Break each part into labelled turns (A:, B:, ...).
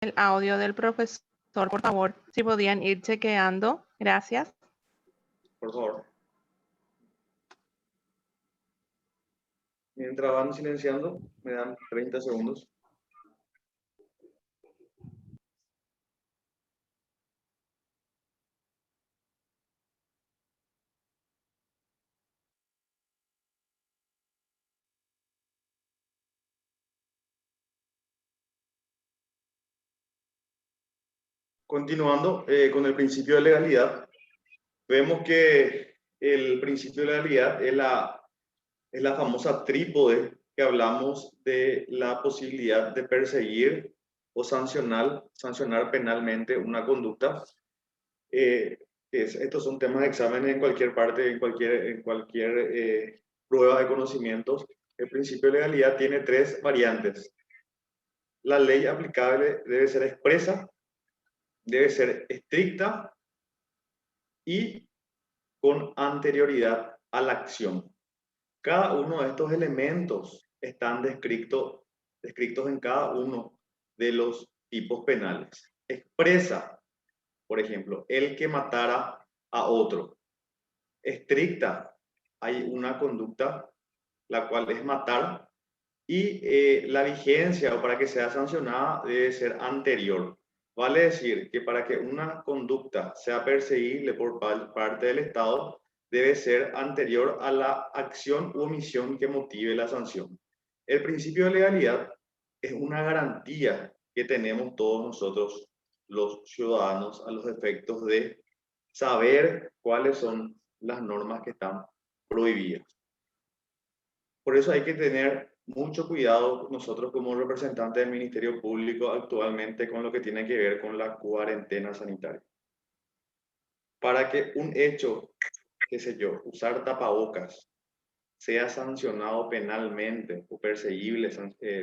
A: el audio del profesor, por favor, si podían ir chequeando. Gracias.
B: Por favor. Mientras van silenciando, me dan 30 segundos. Continuando con el principio de legalidad, vemos que el principio de legalidad es la famosa trípode que hablamos de la posibilidad de perseguir o sancionar penalmente una conducta. Estos son temas de examen en cualquier parte, en cualquier prueba de conocimientos. El principio de legalidad tiene tres variantes. La ley aplicable debe ser expresa, debe ser estricta y con anterioridad a la acción. Cada uno de estos elementos están descritos en cada uno de los tipos penales. Expresa, por ejemplo, el que matara a otro. Estricta, hay una conducta la cual es matar y la vigencia o para que sea sancionada debe ser anterior. Vale decir que para que una conducta sea perseguible por parte del Estado, debe ser anterior a la acción u omisión que motive la sanción. El principio de legalidad es una garantía que tenemos todos nosotros, los ciudadanos, a los efectos de saber cuáles son las normas que están prohibidas. Por eso hay que tener mucho cuidado nosotros como representantes del Ministerio Público actualmente con lo que tiene que ver con la cuarentena sanitaria. Para que un hecho, qué sé yo, usar tapabocas, sea sancionado penalmente o perseguible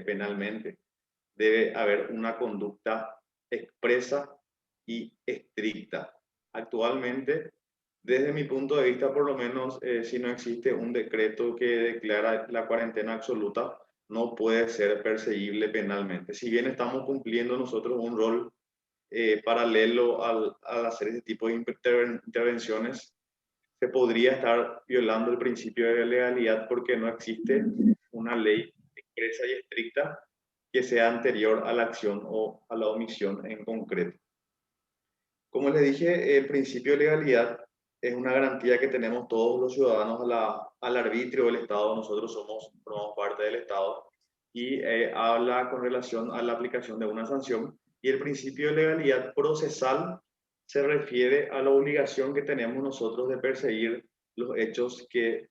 B: penalmente, debe haber una conducta expresa y estricta. Actualmente, desde mi punto de vista, por lo menos, si no existe un decreto que declara la cuarentena absoluta, no puede ser perseguible penalmente. Si bien estamos cumpliendo nosotros un rol paralelo al hacer ese tipo de intervenciones, se podría estar violando el principio de legalidad porque no existe una ley expresa y estricta que sea anterior a la acción o a la omisión en concreto. Como les dije, el principio de legalidad es una garantía que tenemos todos los ciudadanos al arbitrio del Estado. Nosotros formamos parte del Estado y habla con relación a la aplicación de una sanción. Y el principio de legalidad procesal se refiere a la obligación que tenemos nosotros de perseguir los hechos que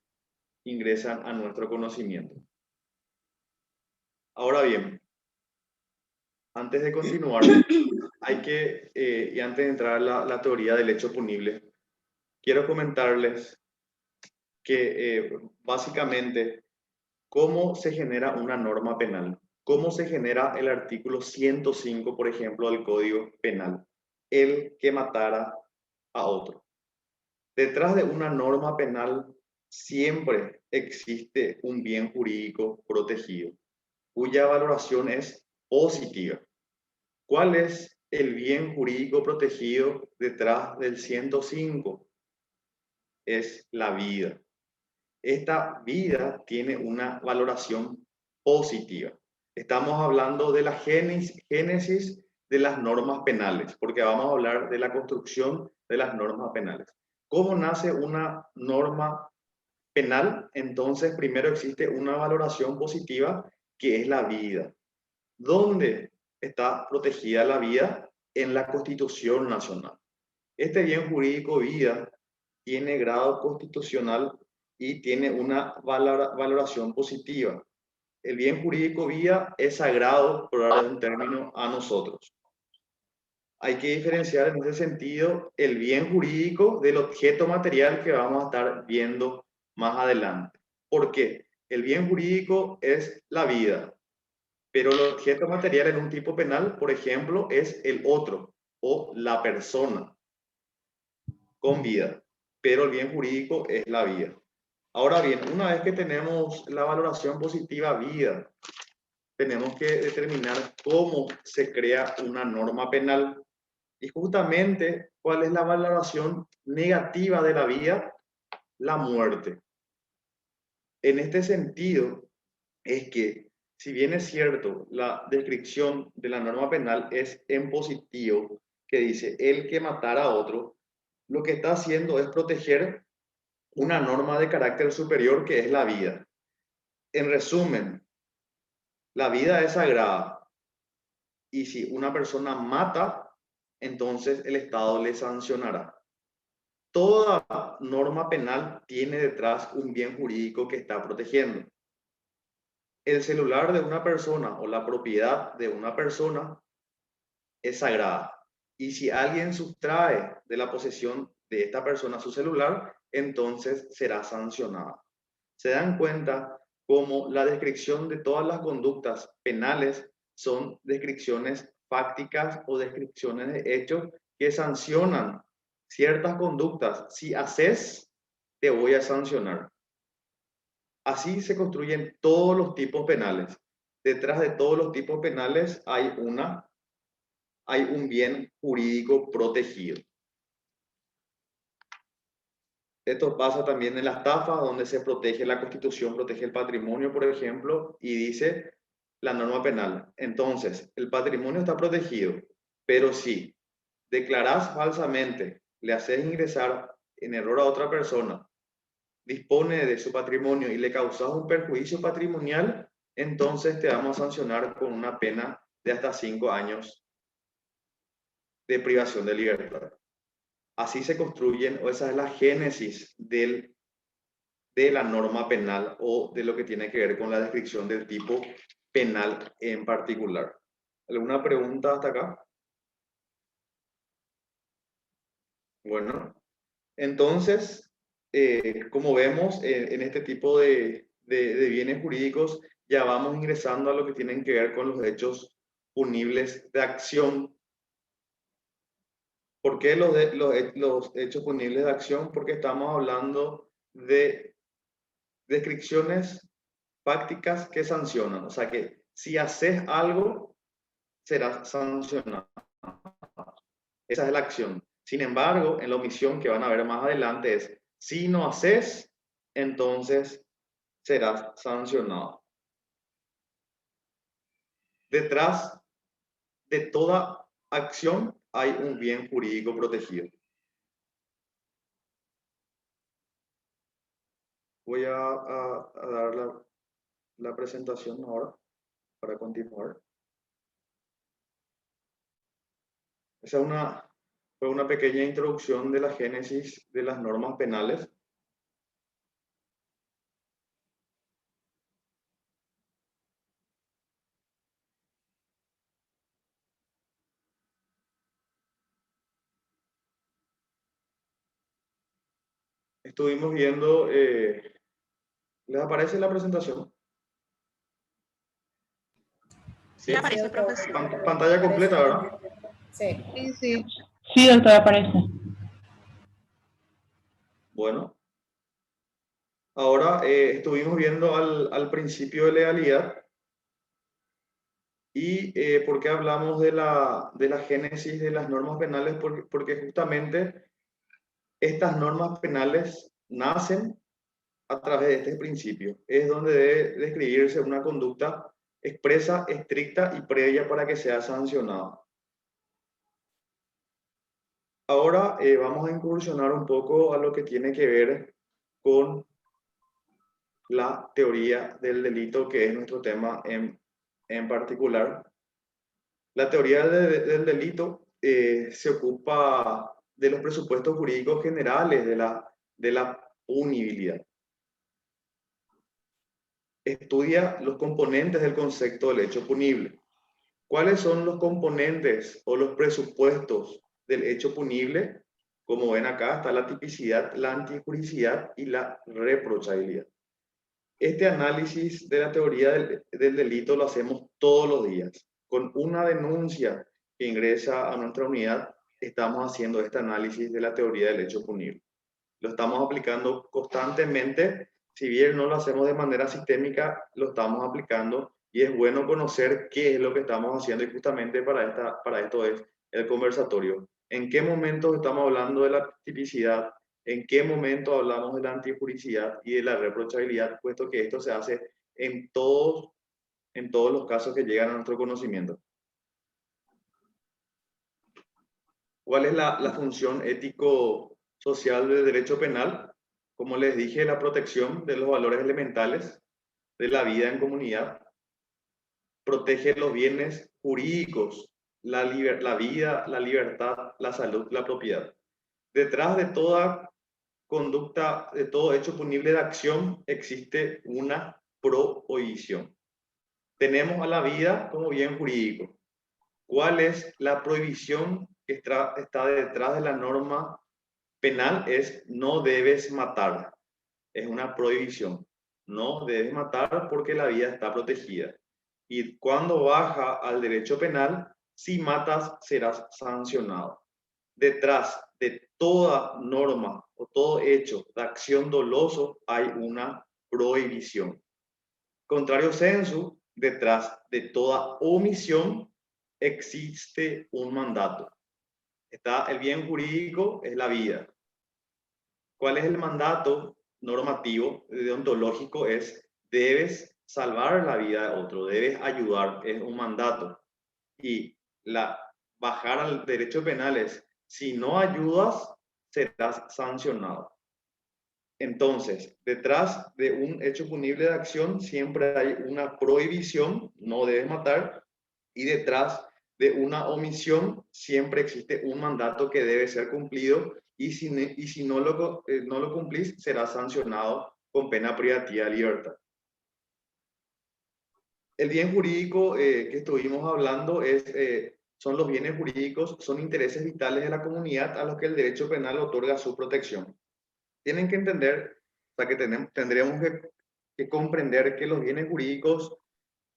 B: ingresan a nuestro conocimiento. Ahora bien, antes de continuar, hay que, y antes de entrar a la teoría del hecho punible, quiero comentarles que básicamente cómo se genera una norma penal, cómo se genera el artículo 105, por ejemplo, del Código Penal, el que matara a otro. Detrás de una norma penal siempre existe un bien jurídico protegido, cuya valoración es positiva. ¿Cuál es el bien jurídico protegido detrás del 105? Es la vida. Esta vida tiene una valoración positiva. Estamos hablando de la génesis de las normas penales, porque vamos a hablar de la construcción de las normas penales. ¿Cómo nace una norma penal? Entonces, primero existe una valoración positiva que es la vida. ¿Dónde está protegida la vida? En la Constitución Nacional. Este bien jurídico vida tiene grado constitucional y tiene una valoración positiva. El bien jurídico vida es sagrado, por dar un término, a nosotros. Hay que diferenciar en ese sentido el bien jurídico del objeto material que vamos a estar viendo más adelante. ¿Por qué? El bien jurídico es la vida, pero el objeto material en un tipo penal, por ejemplo, es el otro o la persona con vida, pero el bien jurídico es la vida. Ahora bien, una vez que tenemos la valoración positiva vida, tenemos que determinar cómo se crea una norma penal y justamente cuál es la valoración negativa de la vida, la muerte. En este sentido, es que, si bien es cierto, la descripción de la norma penal es en positivo, que dice el que matara a otro, lo que está haciendo es proteger una norma de carácter superior que es la vida. En resumen, la vida es sagrada y si una persona mata, entonces el Estado le sancionará. Toda norma penal tiene detrás un bien jurídico que está protegiendo. El celular de una persona o la propiedad de una persona es sagrada. Y si alguien sustrae de la posesión de esta persona su celular, entonces será sancionada. Se dan cuenta cómo la descripción de todas las conductas penales son descripciones fácticas o descripciones de hechos que sancionan ciertas conductas. Si haces, te voy a sancionar. Así se construyen todos los tipos penales. Detrás de todos los tipos penales hay un bien jurídico protegido. Esto pasa también en la estafa, donde se protege la Constitución, protege el patrimonio, por ejemplo, y dice la norma penal. Entonces, el patrimonio está protegido, pero si declarás falsamente, le haces ingresar en error a otra persona, dispone de su patrimonio y le causas un perjuicio patrimonial, entonces te vamos a sancionar con una pena de hasta 5 años de privación de libertad. Así se construyen, o esa es la génesis de la norma penal o de lo que tiene que ver con la descripción del tipo penal en particular. ¿Alguna pregunta hasta acá? Bueno, entonces, como vemos en este tipo de bienes jurídicos, ya vamos ingresando a lo que tienen que ver con los hechos punibles de acción. ¿Por qué los hechos punibles de acción? Porque estamos hablando de descripciones fácticas que sancionan. O sea que si haces algo, serás sancionado. Esa es la acción. Sin embargo, en la omisión que van a ver más adelante es, si no haces, entonces serás sancionado. Detrás de toda acción hay un bien jurídico protegido. Voy a dar la presentación ahora para continuar. Esa fue una pequeña introducción de la génesis de las normas penales. Estuvimos viendo, ¿les aparece la presentación?
A: Sí, aparece, profesor.
B: Pantalla completa, ¿verdad?
C: Sí.
A: Sí.
D: Sí, doctor, aparece.
B: Bueno, ahora estuvimos viendo al principio de legalidad y ¿por qué hablamos de la génesis de las normas penales? Porque justamente estas normas penales nacen a través de este principio. Es donde debe describirse una conducta expresa, estricta y previa para que sea sancionada. Ahora vamos a incursionar un poco a lo que tiene que ver con la teoría del delito, que es nuestro tema en particular. La teoría del delito se ocupa de los presupuestos jurídicos generales de la punibilidad. Estudia los componentes del concepto del hecho punible. ¿Cuáles son los componentes o los presupuestos del hecho punible? Como ven acá está la tipicidad, la antijuricidad y la reprochabilidad. Este análisis de la teoría del delito lo hacemos todos los días. Con una denuncia que ingresa a nuestra unidad, estamos haciendo este análisis de la teoría del hecho punible. Lo estamos aplicando constantemente, si bien no lo hacemos de manera sistémica, lo estamos aplicando Y es bueno conocer qué es lo que estamos haciendo y justamente para esto es el conversatorio. ¿En qué momentos estamos hablando de la tipicidad? ¿En qué momento hablamos de la antijuricidad y de la reprochabilidad? Puesto que esto se hace en todos los casos que llegan a nuestro conocimiento. ¿Cuál es la función ético-social del derecho penal? Como les dije, la protección de los valores elementales de la vida en comunidad, protege los bienes jurídicos, la vida, la libertad, la salud, la propiedad. Detrás de toda conducta, de todo hecho punible de acción, existe una prohibición. Tenemos a la vida como bien jurídico. ¿Cuál es la prohibición que está detrás de la norma penal? Es no debes matar. Es una prohibición. No debes matar porque la vida está protegida. Y cuando baja al derecho penal, si matas serás sancionado. Detrás de toda norma o todo hecho de acción doloso hay una prohibición. Contrario sensu, detrás de toda omisión existe un mandato. Está el bien jurídico, es la vida. ¿Cuál es el mandato normativo, deontológico? Es debes salvar la vida de otro, debes ayudar, es un mandato. Y bajar al derecho penal es, si no ayudas, serás sancionado. Entonces, detrás de un hecho punible de acción siempre hay una prohibición, no debes matar, y detrás de una omisión siempre existe un mandato que debe ser cumplido y si no lo cumplís serás sancionado con pena privativa de libertad. El bien jurídico que estuvimos hablando son los bienes jurídicos, son intereses vitales de la comunidad a los que el derecho penal otorga su protección. Tienen que entender, o sea, que tendremos que comprender que los bienes jurídicos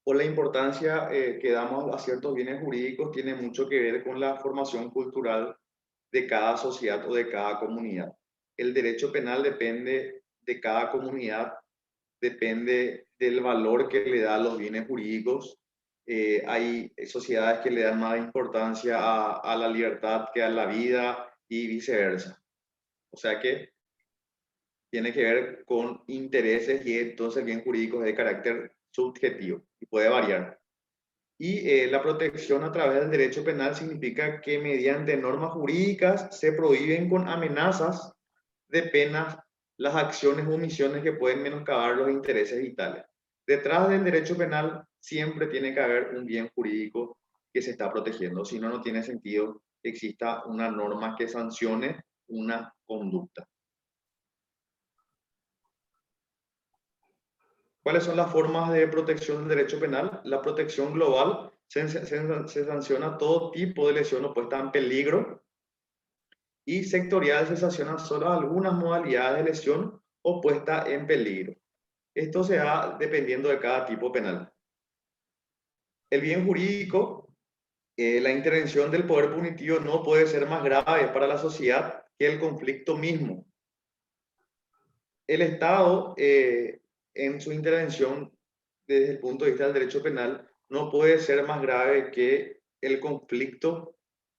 B: o la importancia que damos a ciertos bienes jurídicos tiene mucho que ver con la formación cultural de cada sociedad o de cada comunidad. El derecho penal depende de cada comunidad, depende del valor que le da a los bienes jurídicos. Hay sociedades que le dan más importancia a la libertad que a la vida y viceversa. O sea que tiene que ver con intereses y entonces el bien jurídico es de carácter subjetivo y puede variar. Y la protección a través del derecho penal significa que mediante normas jurídicas se prohíben con amenazas de penas las acciones o omisiones que pueden menoscabar los intereses vitales. Detrás del derecho penal siempre tiene que haber un bien jurídico que se está protegiendo, si no, no tiene sentido que exista una norma que sancione una conducta. ¿Cuáles son las formas de protección del derecho penal? La protección global se sanciona todo tipo de lesión o puesta en peligro, y sectorial se sancionan solo algunas modalidades de lesión o puesta en peligro. Esto se da dependiendo de cada tipo penal. El bien jurídico, la intervención del poder punitivo no puede ser más grave para la sociedad que el conflicto mismo. El Estado, en su intervención desde el punto de vista del derecho penal, no puede ser más grave que el conflicto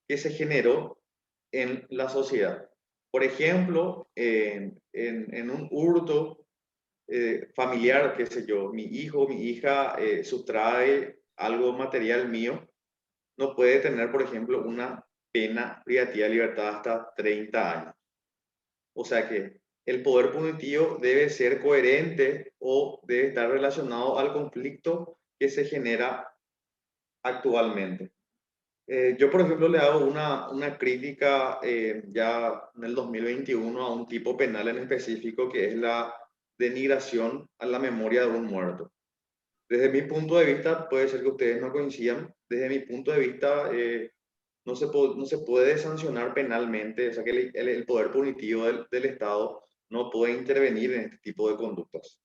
B: que se generó en la sociedad. Por ejemplo, en un hurto familiar, qué sé yo, mi hijo, mi hija sustrae algo material mío, no puede tener, por ejemplo, una pena privativa de libertad hasta 30 años. O sea que el poder punitivo debe ser coherente o debe estar relacionado al conflicto que se genera actualmente. Yo, por ejemplo, le hago una crítica ya en el 2021 a un tipo penal en específico que es la denigración a la memoria de un muerto. Desde mi punto de vista, puede ser que ustedes no coincidan, desde mi punto de vista no se puede sancionar penalmente, o sea que el poder punitivo del Estado no puede intervenir en este tipo de conductas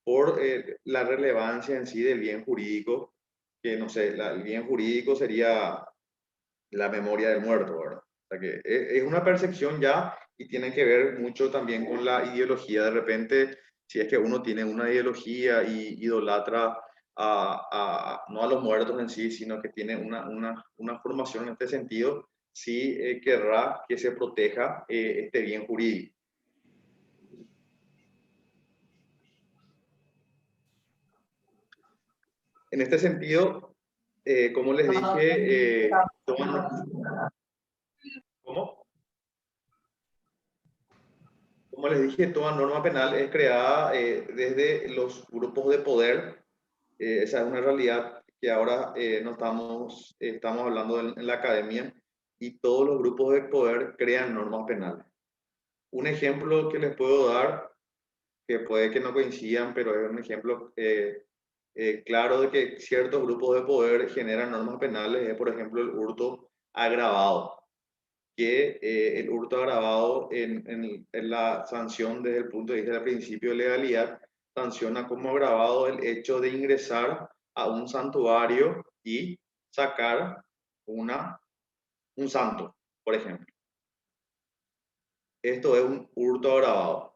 B: por la relevancia en sí del bien jurídico, que no sé, el bien jurídico sería la memoria del muerto, ¿verdad? O sea que es una percepción ya y tiene que ver mucho también con la ideología. De repente, si es que uno tiene una ideología y idolatra no a los muertos en sí, sino que tiene una formación en este sentido, sí querrá que se proteja este bien jurídico. En este sentido, como les dije, ¿cómo? Como les dije, toda norma penal es creada desde los grupos de poder. Esa es una realidad que ahora no estamos hablando en la academia, y todos los grupos de poder crean normas penales. Un ejemplo que les puedo dar, que puede que no coincidan, pero es un ejemplo claro de que ciertos grupos de poder generan normas penales, es por ejemplo el hurto agravado, que el hurto agravado en la sanción desde el punto de vista del principio de legalidad sanciona como agravado el hecho de ingresar a un santuario y sacar un santo, por ejemplo. Esto es un hurto agravado.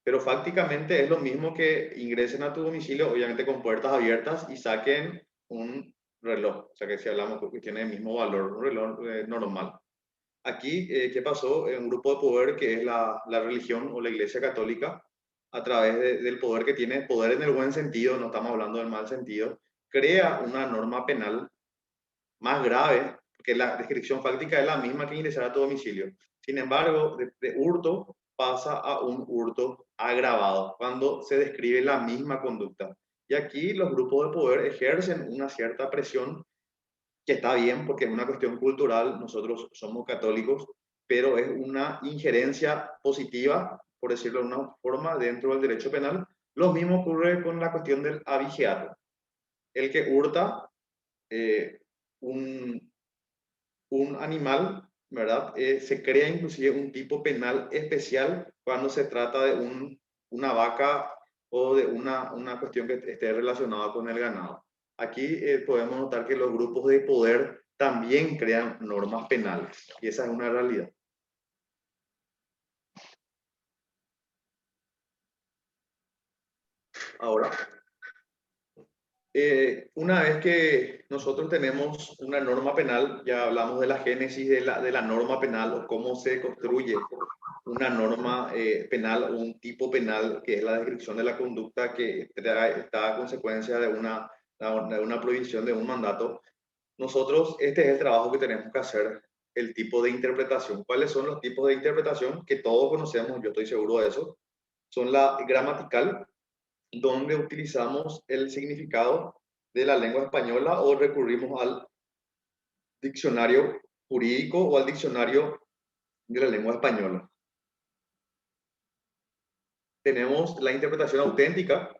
B: Pero fácticamente es lo mismo que ingresen a tu domicilio, obviamente con puertas abiertas, y saquen un reloj. O sea que si hablamos que tiene el mismo valor, un reloj normal. Aquí, ¿qué pasó? Un grupo de poder que es la religión o la Iglesia Católica, a través del poder que tiene, poder en el buen sentido, no estamos hablando del mal sentido, crea una norma penal más grave, porque la descripción fáctica es la misma que ingresar a tu domicilio. Sin embargo, de hurto pasa a un hurto agravado, cuando se describe la misma conducta. Y aquí los grupos de poder ejercen una cierta presión, que está bien porque es una cuestión cultural, nosotros somos católicos, pero es una injerencia positiva, por decirlo de una forma, dentro del derecho penal. Lo mismo ocurre con la cuestión del abigeato. El que hurta eh, un, un animal, ¿verdad? Se crea inclusive un tipo penal especial cuando se trata de una vaca o de una cuestión que esté relacionada con el ganado. Aquí podemos notar que los grupos de poder también crean normas penales, y esa es una realidad. Ahora, una vez que nosotros tenemos una norma penal, ya hablamos de la génesis de la norma penal, o cómo se construye una norma penal o un tipo penal, que es la descripción de la conducta que está a consecuencia de una prohibición, de un mandato. Nosotros, este es el trabajo que tenemos que hacer, el tipo de interpretación. ¿Cuáles son los tipos de interpretación que todos conocemos? Yo estoy seguro de eso. Son la gramatical, donde utilizamos el significado de la lengua española o recurrimos al diccionario jurídico o al diccionario de la lengua española. Tenemos la interpretación auténtica.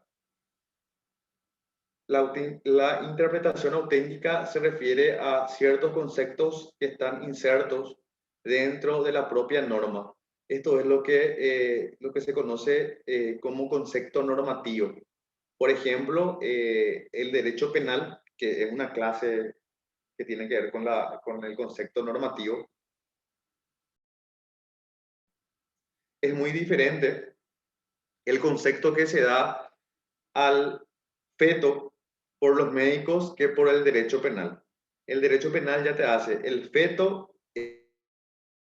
B: La interpretación auténtica se refiere a ciertos conceptos que están insertos dentro de la propia norma. Esto es lo que se conoce como concepto normativo. Por ejemplo, el derecho penal, que es una clase que tiene que ver con el concepto normativo, es muy diferente el concepto que se da al feto por los médicos que por el derecho penal. El derecho penal ya te hace, el feto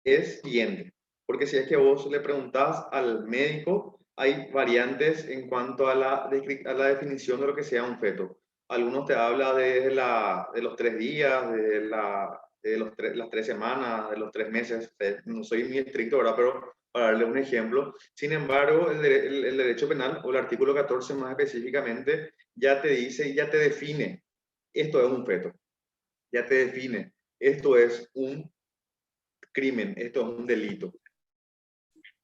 B: es siguiente, porque si es que vos le preguntás al médico, hay variantes en cuanto a la definición de lo que sea un feto. Algunos te hablan de los 3 días, las 3 semanas, de los 3 meses. No soy muy estricto, ¿verdad? Pero para darle un ejemplo. Sin embargo, el derecho penal, o el artículo 14 más específicamente, ya te dice, ya te define, esto es un feto. Ya te define, esto es un crimen, esto es un delito.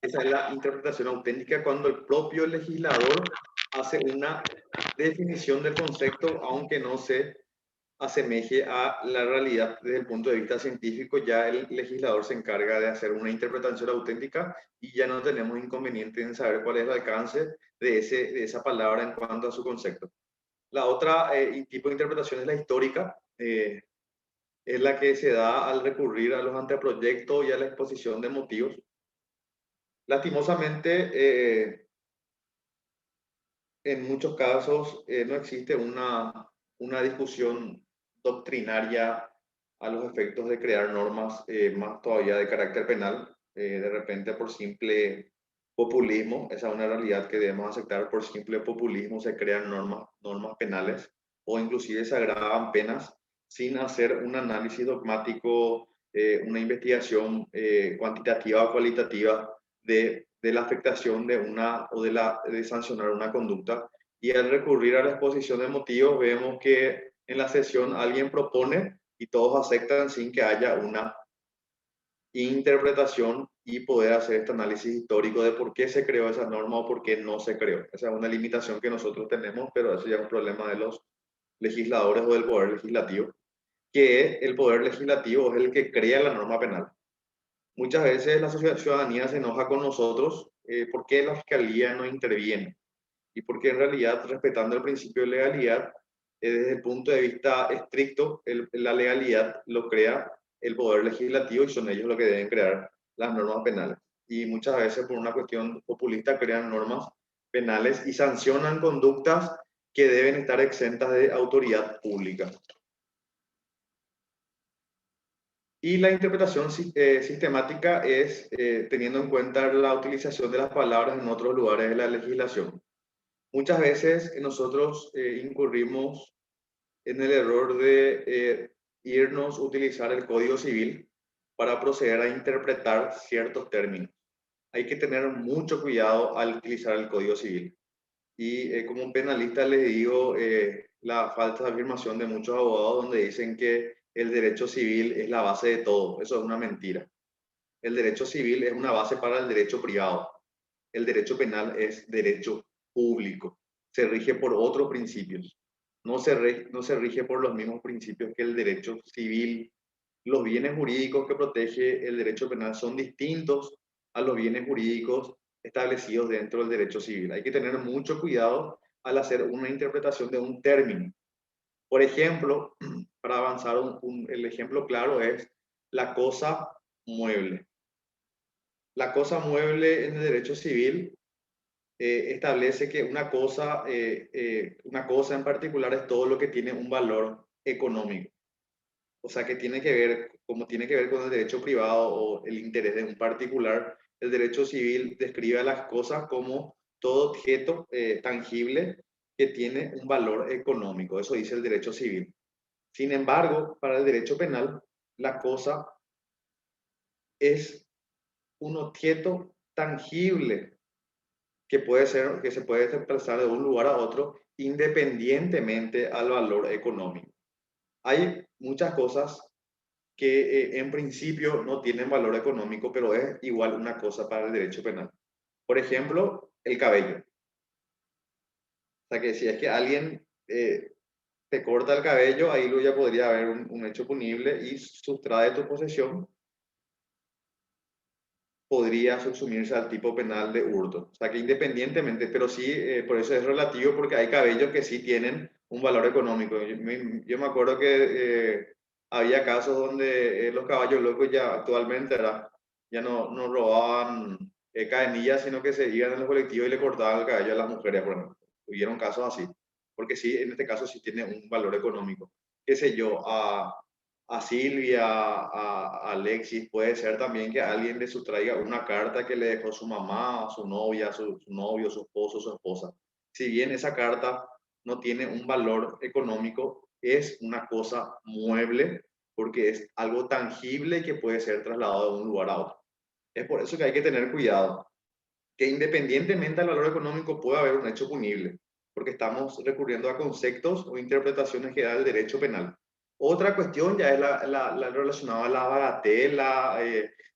B: Esa es la interpretación auténtica, cuando el propio legislador hace una definición del concepto, aunque no se asemeje a la realidad desde el punto de vista científico. Ya el legislador se encarga de hacer una interpretación auténtica, y ya no tenemos inconveniente en saber cuál es el alcance de esa palabra en cuanto a su concepto. La otra tipo de interpretación es la histórica. Es la que se da al recurrir a los anteproyectos y a la exposición de motivos. Lastimosamente, en muchos casos no existe una discusión doctrinaria a los efectos de crear normas más todavía de carácter penal, de repente por simple populismo, esa es una realidad que debemos aceptar, por simple populismo se crean normas penales o inclusive se agravan penas sin hacer un análisis dogmático, una investigación cuantitativa o cualitativa de la afectación de una o de sancionar una conducta. Y al recurrir a la exposición de motivos, vemos que en la sesión alguien propone y todos aceptan sin que haya una interpretación y poder hacer este análisis histórico de por qué se creó esa norma o por qué no se creó. Esa es una limitación que nosotros tenemos, pero eso ya es un problema de los legisladores o del poder legislativo, que el poder legislativo es el que crea la norma penal. Muchas veces la ciudadanía se enoja con nosotros porque la fiscalía no interviene y porque en realidad, respetando el principio de legalidad, desde el punto de vista estricto, la legalidad lo crea el poder legislativo y son ellos los que deben crear las normas penales. Y muchas veces por una cuestión populista crean normas penales y sancionan conductas que deben estar exentas de autoridad pública. Y la interpretación sistemática es teniendo en cuenta la utilización de las palabras en otros lugares de la legislación. Muchas veces nosotros incurrimos en el error de irnos a utilizar el Código Civil para proceder a interpretar ciertos términos. Hay que tener mucho cuidado al utilizar el Código Civil. Y como un penalista les digo la falsa afirmación de muchos abogados donde dicen que el derecho civil es la base de todo. Eso es una mentira. El derecho civil es una base para el derecho privado. El derecho penal es derecho público. Se rige por otros principios. No se rige por los mismos principios que el derecho civil. Los bienes jurídicos que protege el derecho penal son distintos a los bienes jurídicos establecidos dentro del derecho civil. Hay que tener mucho cuidado al hacer una interpretación de un término. Por ejemplo, para avanzar, el ejemplo claro es la cosa mueble. La cosa mueble en el derecho civil establece que una cosa en particular es todo lo que tiene un valor económico. O sea, que tiene que ver, como tiene que ver con el derecho privado o el interés de un particular, el derecho civil describe a las cosas como todo objeto tangible que tiene un valor económico. Eso dice el derecho civil. Sin embargo, para el derecho penal, la cosa es un objeto tangible que se puede desplazar de un lugar a otro independientemente al valor económico. Hay muchas cosas que en principio no tienen valor económico, pero es igual una cosa para el derecho penal. Por ejemplo, el cabello. O sea que si es que alguien te corta el cabello, ahí ya podría haber un hecho punible y sustrae tu posesión, podría subsumirse al tipo penal de hurto. O sea que independientemente, pero sí, por eso es relativo, porque hay cabellos que sí tienen un valor económico. Yo me acuerdo que había casos donde los caballos locos ya actualmente ya no robaban cadenillas, sino que se iban en los colectivos y le cortaban el cabello a las mujeres, por ejemplo. Hubieron casos así, porque sí, en este caso sí tiene un valor económico. Qué sé yo, a Silvia, a Alexis, puede ser también que alguien le sustraiga una carta que le dejó su mamá, su novia, su novio, su esposo, su esposa. Si bien esa carta no tiene un valor económico, es una cosa mueble porque es algo tangible que puede ser trasladado de un lugar a otro. Es por eso que hay que tener cuidado, que independientemente del valor económico puede haber un hecho punible, porque estamos recurriendo a conceptos o interpretaciones que da el derecho penal. Otra cuestión ya es la relacionada a la bagatela,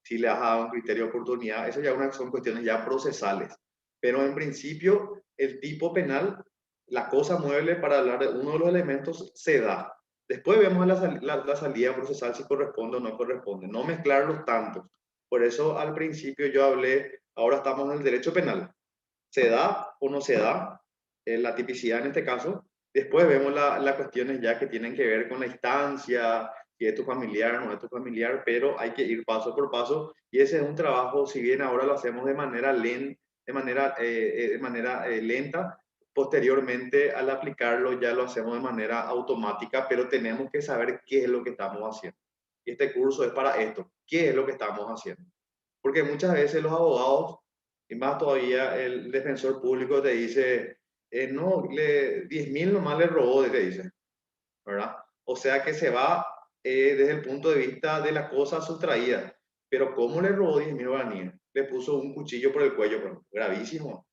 B: si le has dado un criterio de oportunidad, eso ya son cuestiones ya procesales. Pero en principio, el tipo penal, la cosa mueble, para hablar de uno de los elementos, se da. Después vemos la salida procesal si corresponde o no corresponde. No mezclarlos tanto. Por eso al principio yo hablé, ahora estamos en el derecho penal. ¿Se da o no se da? La tipicidad en este caso. Después vemos las cuestiones ya que tienen que ver con la instancia, si es tu familiar o no es tu familiar, pero hay que ir paso por paso y ese es un trabajo, si bien ahora lo hacemos de manera lenta, Posteriormente, al aplicarlo, ya lo hacemos de manera automática, pero tenemos que saber qué es lo que estamos haciendo. Y este curso es para esto, qué es lo que estamos haciendo. Porque muchas veces los abogados, y más todavía el defensor público te dice, no, 10.000 nomás le robó, te dice, ¿verdad? O sea que se va desde el punto de vista de la cosa sustraída. Pero ¿cómo le robó 10.000 guaraníes? Le puso un cuchillo por el cuello, bueno, gravísimo.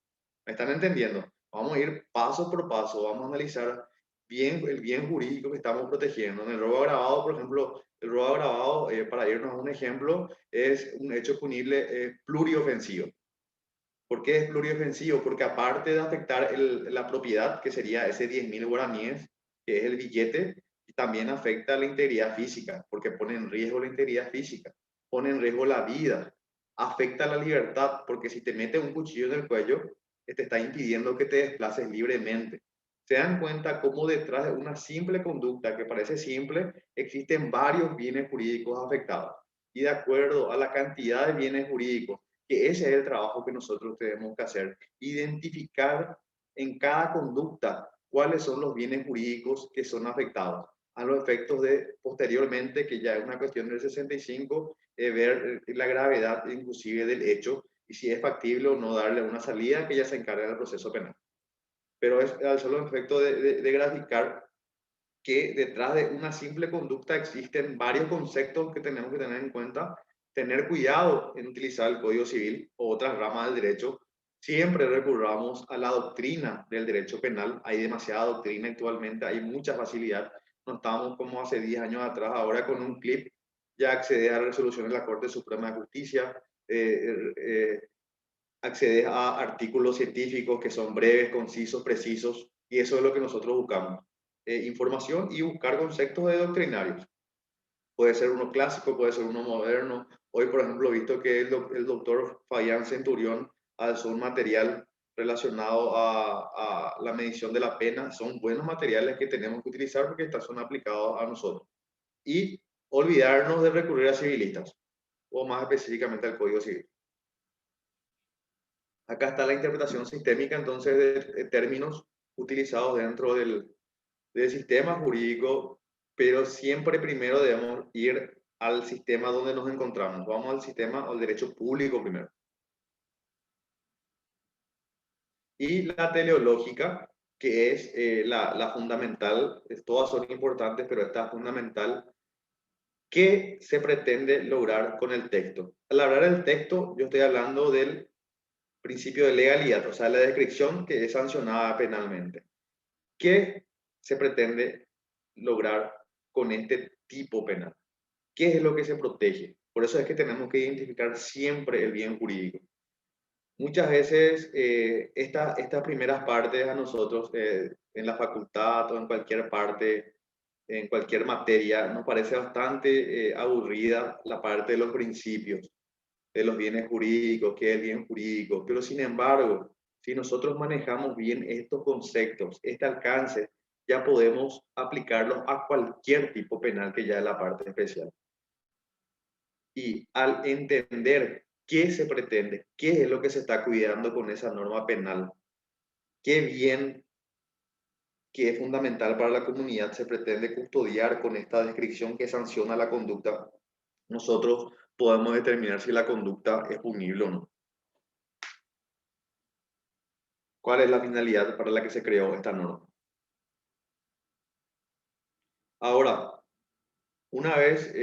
B: ¿Me están entendiendo? Vamos a ir paso por paso, vamos a analizar bien el bien jurídico que estamos protegiendo. En el robo agravado, por ejemplo, el robo agravado, para irnos a un ejemplo, es un hecho punible pluriofensivo. ¿Por qué es pluriofensivo? Porque aparte de afectar la propiedad, que sería ese 10.000 guaraníes, que es el billete, también afecta la integridad física, porque pone en riesgo la integridad física, pone en riesgo la vida, afecta la libertad, porque si te mete un cuchillo en el cuello, te está impidiendo que te desplaces libremente. Se dan cuenta cómo detrás de una simple conducta que parece simple, existen varios bienes jurídicos afectados. Y de acuerdo a la cantidad de bienes jurídicos, que ese es el trabajo que nosotros tenemos que hacer, identificar en cada conducta cuáles son los bienes jurídicos que son afectados, a los efectos de posteriormente, que ya es una cuestión del 65, ver la gravedad inclusive del hecho y si es factible o no darle una salida, que ya se encarga del proceso penal. Pero es al solo efecto de graficar que detrás de una simple conducta existen varios conceptos que tenemos que tener en cuenta, tener cuidado en utilizar el Código Civil o otras ramas del derecho. Siempre recurramos a la doctrina del derecho penal. Hay demasiada doctrina actualmente, hay mucha facilidad. No estamos como hace 10 años atrás, ahora con un clip ya accedes a resoluciones de la Corte Suprema de Justicia, accedes a artículos científicos que son breves, concisos, precisos, y eso es lo que nosotros buscamos. Información y buscar conceptos de doctrinarios. Puede ser uno clásico, puede ser uno moderno. Hoy, por ejemplo, he visto que el doctor Fabián Centurión alzó un material relacionado a la medición de la pena. Son buenos materiales que tenemos que utilizar porque estos son aplicados a nosotros. Y olvidarnos de recurrir a civilistas, o más específicamente al Código Civil. Acá está la interpretación sistémica, entonces, de términos utilizados dentro del sistema jurídico, pero siempre primero debemos ir al sistema donde nos encontramos. Vamos al sistema, al derecho público primero. Y la teleológica, que es la fundamental, todas son importantes, pero esta es fundamental. ¿Qué se pretende lograr con el texto? Al hablar del texto, yo estoy hablando del principio de legalidad, o sea, la descripción que es sancionada penalmente. ¿Qué se pretende lograr con este tipo penal? ¿Qué es lo que se protege? Por eso es que tenemos que identificar siempre el bien jurídico. Muchas veces estas primeras partes a nosotros en la facultad o en cualquier parte, en cualquier materia, nos parece bastante aburrida la parte de los principios, de los bienes jurídicos, qué es el bien jurídico, pero sin embargo, si nosotros manejamos bien estos conceptos, este alcance, ya podemos aplicarlos a cualquier tipo penal que ya es la parte especial. Y al entender qué se pretende, qué es lo que se está cuidando con esa norma penal, qué bien que es fundamental para la comunidad se pretende custodiar con esta descripción que sanciona la conducta, nosotros podemos determinar si la conducta es punible o no. ¿Cuál es la finalidad para la que se creó esta norma? Ahora, una vez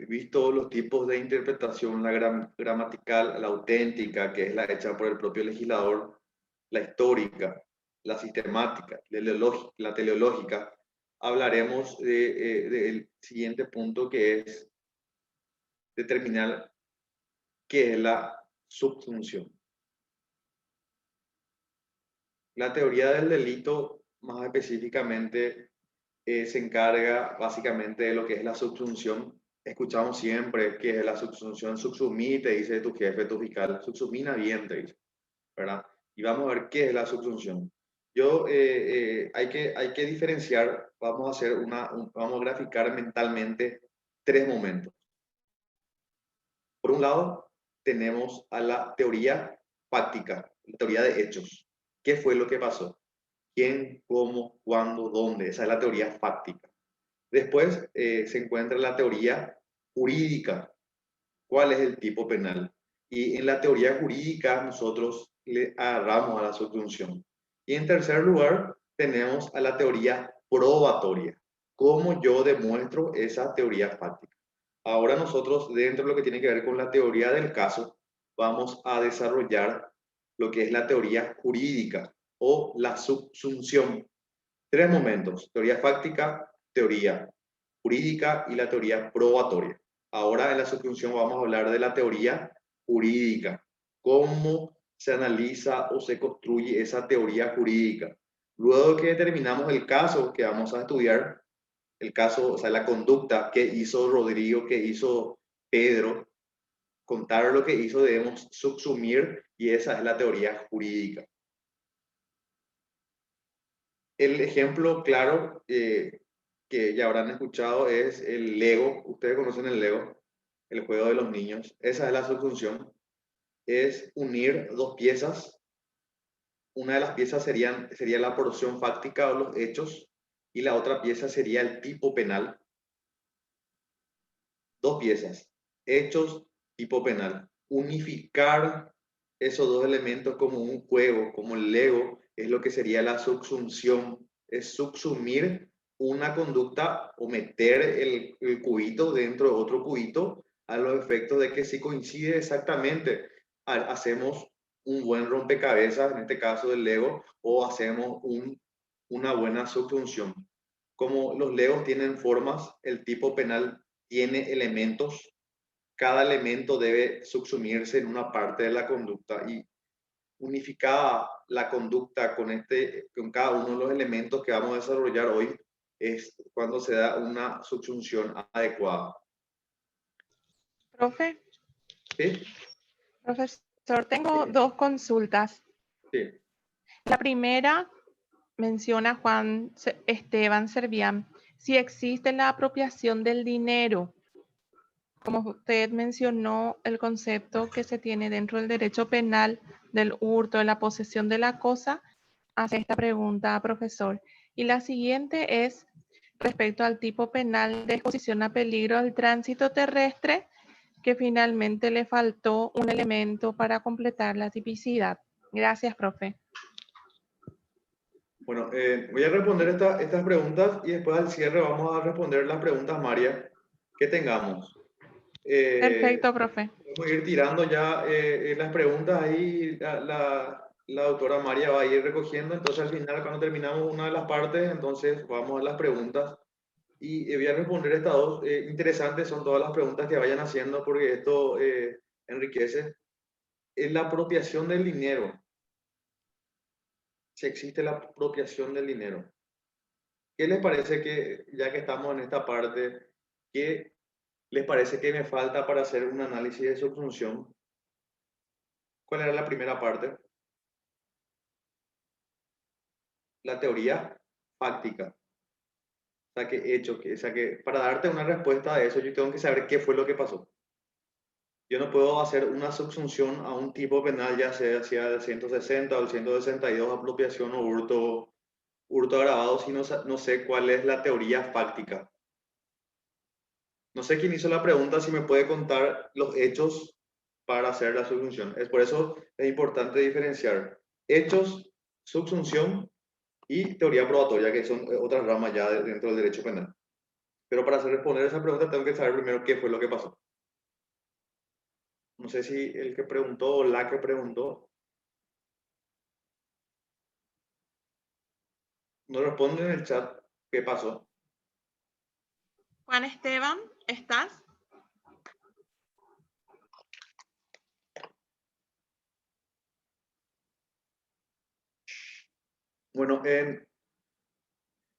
B: visto los tipos de interpretación, la gramatical, la auténtica, que es la hecha por el propio legislador, la histórica, la sistemática, la teleológica, hablaremos del siguiente punto, que es determinar qué es la subsunción. La teoría del delito, más específicamente, se encarga básicamente de lo que es la subsunción. Escuchamos siempre que es la subsunción, subsumí, te dice tu jefe, tu fiscal, subsumina bien, te dice, ¿verdad? Y vamos a ver qué es la subsunción. Hay que diferenciar, vamos a hacer vamos a graficar mentalmente tres momentos. Por un lado, tenemos a la teoría fáctica, la teoría de hechos. ¿Qué fue lo que pasó? ¿Quién, cómo, cuándo, dónde? Esa es la teoría fáctica. Después se encuentra la teoría jurídica. ¿Cuál es el tipo penal? Y en la teoría jurídica nosotros le agarramos a la subsunción. Y en tercer lugar tenemos a la teoría probatoria. ¿Cómo yo demuestro esa teoría fáctica? Ahora nosotros, dentro de lo que tiene que ver con la teoría del caso, vamos a desarrollar lo que es la teoría jurídica o la subsunción. Tres momentos: teoría fáctica, teoría jurídica y la teoría probatoria. Ahora en la subsunción vamos a hablar de la teoría jurídica, cómo se analiza o se construye esa teoría jurídica. Luego que determinamos el caso que vamos a estudiar, el caso, o sea, la conducta que hizo Rodrigo, que hizo Pedro, contar lo que hizo, debemos subsumir, y esa es la teoría jurídica. El ejemplo claro que ya habrán escuchado es el Lego. Ustedes conocen el Lego, el juego de los niños. Esa es la subsunción. Es unir dos piezas. Una de las piezas sería la porción fáctica o los hechos, y la otra pieza sería el tipo penal. Dos piezas, hechos, tipo penal. Unificar esos dos elementos como un juego, como el Lego, es lo que sería la subsunción. Es subsumir una conducta o meter el cubito dentro de otro cubito, a los efectos de que si coincide exactamente, hacemos un buen rompecabezas, en este caso del Lego, o hacemos una buena subsunción. Como los Legos tienen formas, el tipo penal tiene elementos. Cada elemento debe subsumirse en una parte de la conducta, y unificada la conducta con cada uno de los elementos que vamos a desarrollar hoy es cuando se da una subsunción adecuada.
A: Profe,
B: ¿Sí?
A: profesor, tengo dos consultas.
B: Sí.
A: La primera menciona Juan Esteban Servián si existe la apropiación del dinero. Como usted mencionó, el concepto que se tiene dentro del derecho penal del hurto, de la posesión de la cosa, hace esta pregunta, profesor. Y la siguiente es respecto al tipo penal de exposición a peligro al tránsito terrestre, que finalmente le faltó un elemento para completar la tipicidad. Gracias, profe.
B: Bueno, voy a responder estas preguntas y después al cierre vamos a responder las preguntas, María, que tengamos.
A: Perfecto, profe.
B: Vamos a ir tirando ya las preguntas ahí. La doctora María va a ir recogiendo. Entonces, al final, cuando terminamos una de las partes, entonces vamos a las preguntas. Y voy a responder estas dos. Interesantes son todas las preguntas que vayan haciendo, porque esto enriquece. Es la apropiación del dinero. Si existe la apropiación del dinero. ¿Qué les parece que, ya que estamos en esta parte, qué les parece que me falta para hacer un análisis de subsunción? ¿Cuál era la primera parte? La teoría fáctica. O sea, que para darte una respuesta a eso, yo tengo que saber qué fue lo que pasó. Yo no puedo hacer una subsunción a un tipo penal, ya sea el 160 o el 162, apropiación o hurto agravado, si no sé cuál es la teoría fáctica. No sé quién hizo la pregunta, si me puede contar los hechos para hacer la subsunción. Es por eso es importante diferenciar hechos, subsunción y teoría probatoria, que son otras ramas ya dentro del derecho penal. Pero para responder esa pregunta tengo que saber primero qué fue lo que pasó. No sé si el que preguntó o la que preguntó no responde en el chat qué pasó.
A: Juan Esteban, ¿estás?
B: Bueno,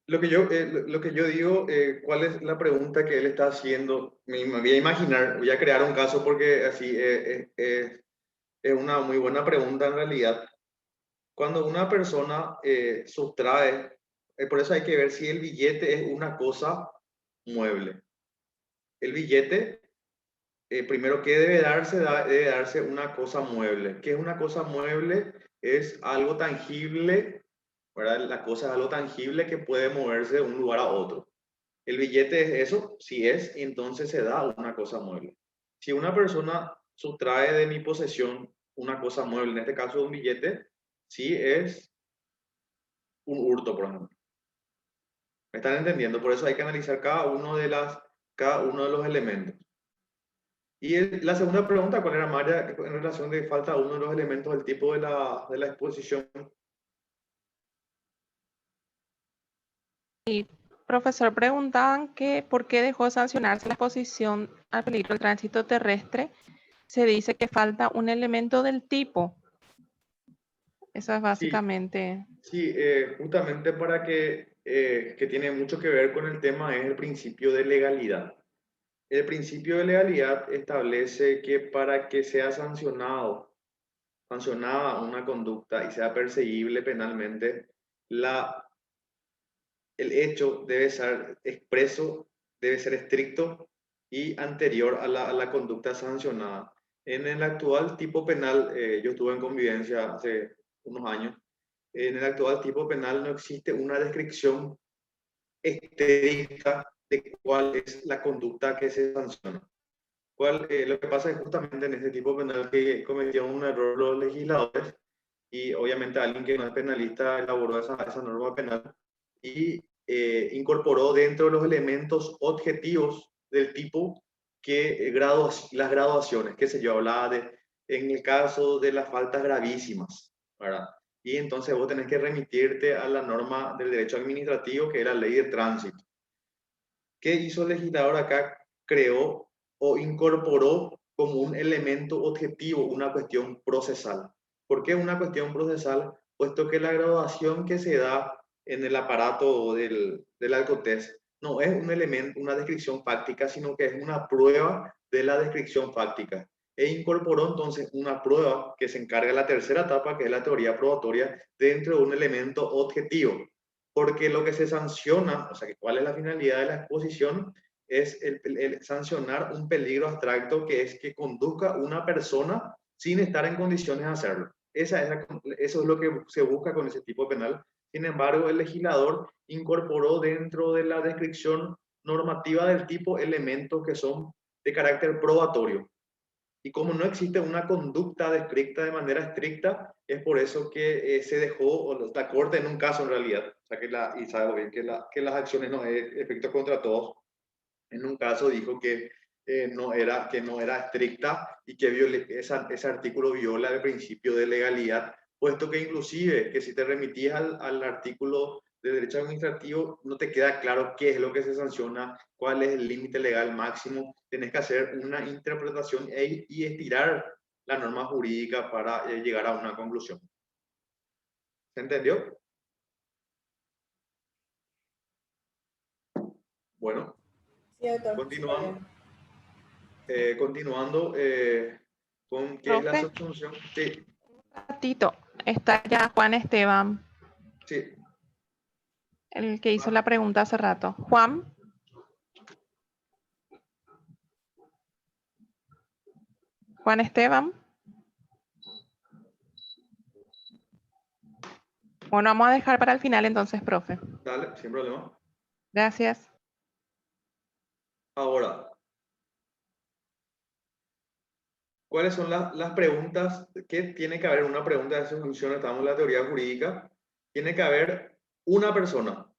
B: lo que yo digo, ¿cuál es la pregunta que él está haciendo? Me voy a imaginar, voy a crear un caso porque así es una muy buena pregunta en realidad. Cuando una persona sustrae, por eso hay que ver si el billete es una cosa mueble. El billete, primero que debe darse una cosa mueble. ¿Qué es una cosa mueble? es algo tangible, ¿verdad? La cosa es algo tangible que puede moverse de un lugar a otro. El billete es eso, si es, entonces se da una cosa mueble. Si una persona sustrae de mi posesión una cosa mueble, en este caso un billete, sí es un hurto, por ejemplo. ¿Me están entendiendo? Por eso hay que analizar cada uno de los elementos. Y la segunda pregunta, ¿cuál era, María, en relación de falta uno de los elementos del tipo de la exposición?
A: Y profesor, preguntaban que por qué dejó de sancionarse la exposición al peligro del tránsito terrestre. Se dice que falta un elemento del tipo. Eso es
B: Sí,
A: básicamente.
B: sí, justamente para que tiene mucho que ver con el tema es el principio de legalidad. El principio de legalidad establece que para que sea sancionada una conducta y sea perseguible penalmente, el hecho debe ser expreso, debe ser estricto y anterior a la conducta sancionada. En el actual tipo penal, yo estuve en convivencia hace unos años, en el actual tipo penal no existe una descripción estricta de cuál es la conducta que se sanciona. Lo que pasa es justamente en este tipo penal que cometió un error los legisladores y obviamente alguien que no es penalista elaboró esa norma penal y incorporó dentro de los elementos objetivos del tipo las graduaciones, que se yo, hablaba en el caso de las faltas gravísimas, ¿verdad? Y entonces vos tenés que remitirte a la norma del derecho administrativo, que es la ley de tránsito. ¿Qué hizo el legislador acá? Creó o incorporó como un elemento objetivo una cuestión procesal. ¿Por qué una cuestión procesal? Puesto que la graduación que se da en el aparato del Alcotés no es un elemento, una descripción fáctica, sino que es una prueba de la descripción fáctica. E incorporó entonces una prueba que se encarga de la tercera etapa, que es la teoría probatoria, dentro de un elemento objetivo. Porque lo que se sanciona, o sea, cuál es la finalidad de la exposición, es el sancionar un peligro abstracto que es que conduzca una persona sin estar en condiciones de hacerlo. Eso es lo que se busca con ese tipo penal. Sin embargo, el legislador incorporó dentro de la descripción normativa del tipo elementos que son de carácter probatorio. Y como no existe una conducta descrita de manera estricta, es por eso que se dejó, o la Corte en un caso en realidad, o sea y sabemos bien que las acciones no es efecto contra todos, en un caso dijo que no era estricta y que ese artículo viola el principio de legalidad, puesto que inclusive que si te remitías al artículo de derecho administrativo no te queda claro qué es lo que se sanciona, cuál es el límite legal máximo, tenés que hacer una interpretación y estirar la norma jurídica para llegar a una conclusión. ¿Se entendió? Bueno,
C: Sí, doctor, súper
B: continuando.
C: bien.
B: Continuando con qué es la
A: Profe,
B: subsunción. Sí,
A: un ratito. Está ya Juan Esteban,
B: sí.
A: el que hizo la pregunta hace rato. Juan, Juan Esteban. Bueno, vamos a dejar para el final entonces, profe.
B: Dale, sin problema.
A: Gracias.
B: Ahora, ¿cuáles son las preguntas que tiene que haber una pregunta de subsunción? Estamos en la teoría jurídica. Tiene que haber una persona,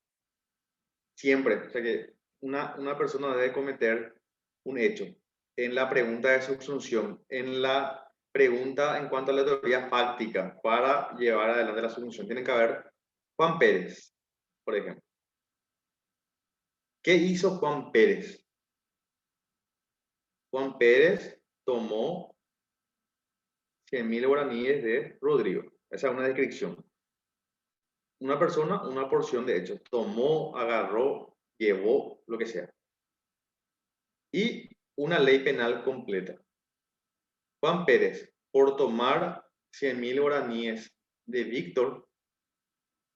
B: siempre. O sea que una persona debe cometer un hecho en la pregunta de subsunción, en la pregunta en cuanto a la teoría fáctica para llevar adelante la subsunción. Tiene que haber Juan Pérez, por ejemplo. ¿Qué hizo Juan Pérez? Juan Pérez tomó 100.000 guaraníes de Rodrigo. Esa es una descripción. Una persona, una porción de hechos. Tomó, agarró, llevó, lo que sea. Y una ley penal completa. Juan Pérez, por tomar 100.000 guaraníes de Víctor,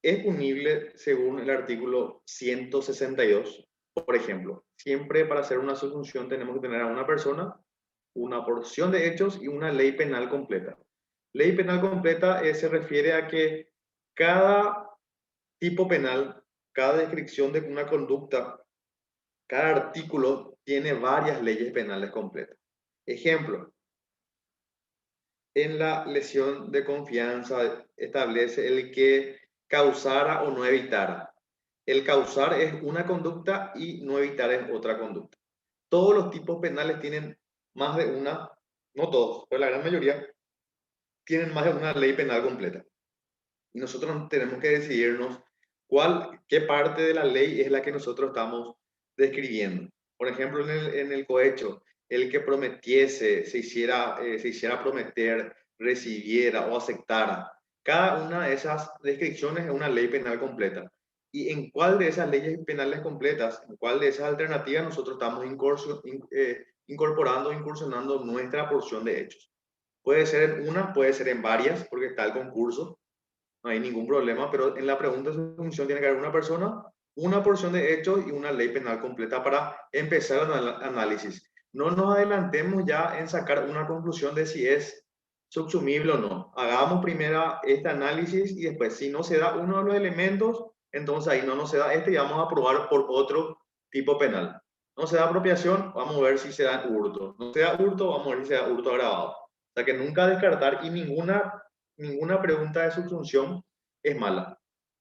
B: es punible según el artículo 162. Por ejemplo, siempre para hacer una subsunción tenemos que tener a una persona, una porción de hechos y una ley penal completa. Ley penal completa se refiere a que cada tipo penal, cada descripción de una conducta, cada artículo tiene varias leyes penales completas. Ejemplo, en la lesión de confianza establece el que causara o no evitara. El causar es una conducta y no evitar es otra conducta. Todos los tipos penales tienen más de una, no todos, pero la gran mayoría tienen más de una ley penal completa. Y nosotros tenemos que decidirnos qué parte de la ley es la que nosotros estamos describiendo. Por ejemplo, en el cohecho, el que prometiese, se hiciera prometer, recibiera o aceptara. Cada una de esas descripciones es una ley penal completa. ¿Y en cuál de esas leyes penales completas, en cuál de esas alternativas nosotros estamos incorporando, incursionando nuestra porción de hechos? Puede ser en una, puede ser en varias, porque está el concurso, no hay ningún problema, pero en la pregunta de subsunción tiene que haber una persona, una porción de hechos y una ley penal completa para empezar el análisis. No nos adelantemos ya en sacar una conclusión de si es subsumible o no. Hagamos primero este análisis y después, si no se da uno de los elementos, entonces ahí no se da este y vamos a probar por otro tipo penal. No se da apropiación, vamos a ver si se da hurto. No se da hurto, vamos a ver si se da hurto agravado. O sea que nunca descartar y ninguna pregunta de subsunción es mala.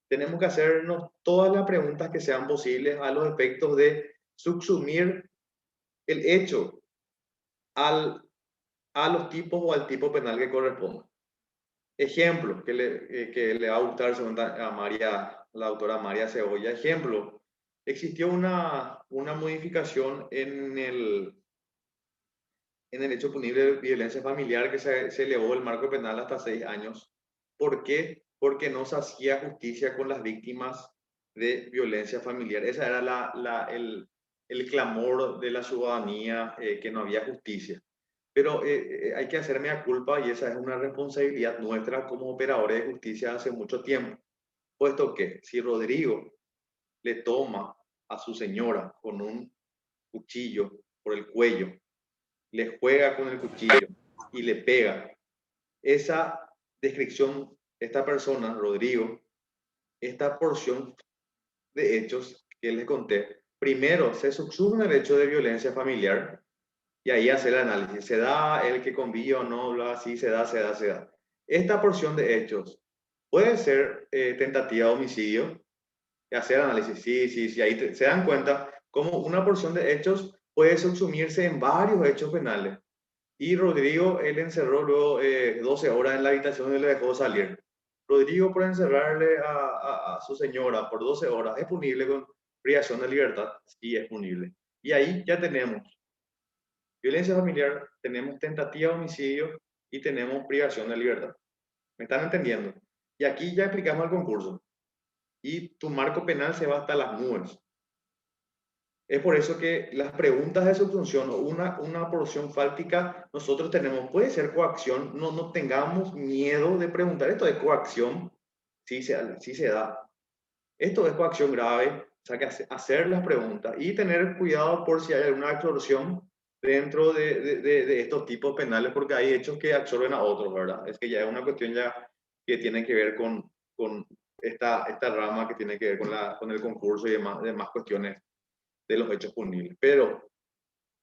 B: Tenemos que hacernos todas las preguntas que sean posibles a los efectos de subsumir el hecho a los tipos o al tipo penal que corresponda. Ejemplo, que le va a gustar a María, la autora María Cebolla. Ejemplo, existió una modificación en el hecho punible de violencia familiar que se elevó el marco penal hasta 6 años. ¿Por qué? Porque no se hacía justicia con las víctimas de violencia familiar. Ese era el clamor de la ciudadanía, que no había justicia. Pero hay que hacerme a culpa y esa es una responsabilidad nuestra como operadores de justicia hace mucho tiempo. Puesto que si Rodrigo le toma a su señora con un cuchillo por el cuello, le juega con el cuchillo y le pega, esa descripción, esta persona, Rodrigo, esta porción de hechos que les conté, primero se subsume el hecho de violencia familiar y ahí hace el análisis. ¿Se da el que convive o no? Bla, sí, se da. Esta porción de hechos puede ser tentativa de homicidio y hacer análisis. Sí. Ahí se dan cuenta cómo una porción de hechos puede subsumirse en varios hechos penales. Y Rodrigo, él encerró luego 12 horas en la habitación y le dejó salir. Rodrigo, por encerrarle a su señora por 12 horas, ¿es punible con privación de libertad? Sí, es punible. Y ahí ya tenemos violencia familiar, tenemos tentativa de homicidio y tenemos privación de libertad. ¿Me están entendiendo? Y aquí ya aplicamos el concurso. Y tu marco penal se va hasta las nubes. Es por eso que las preguntas de subsunción o una porción fáltica, nosotros tenemos, puede ser coacción, no tengamos miedo de preguntar, esto es coacción, sí se da. Esto es coacción grave, o sea que hacer las preguntas y tener cuidado por si hay alguna extorsión dentro de estos tipos penales, porque hay hechos que absorben a otros, ¿verdad? Es que ya es una cuestión ya que tiene que ver con esta rama que tiene que ver con el concurso y demás cuestiones de los hechos punibles. Pero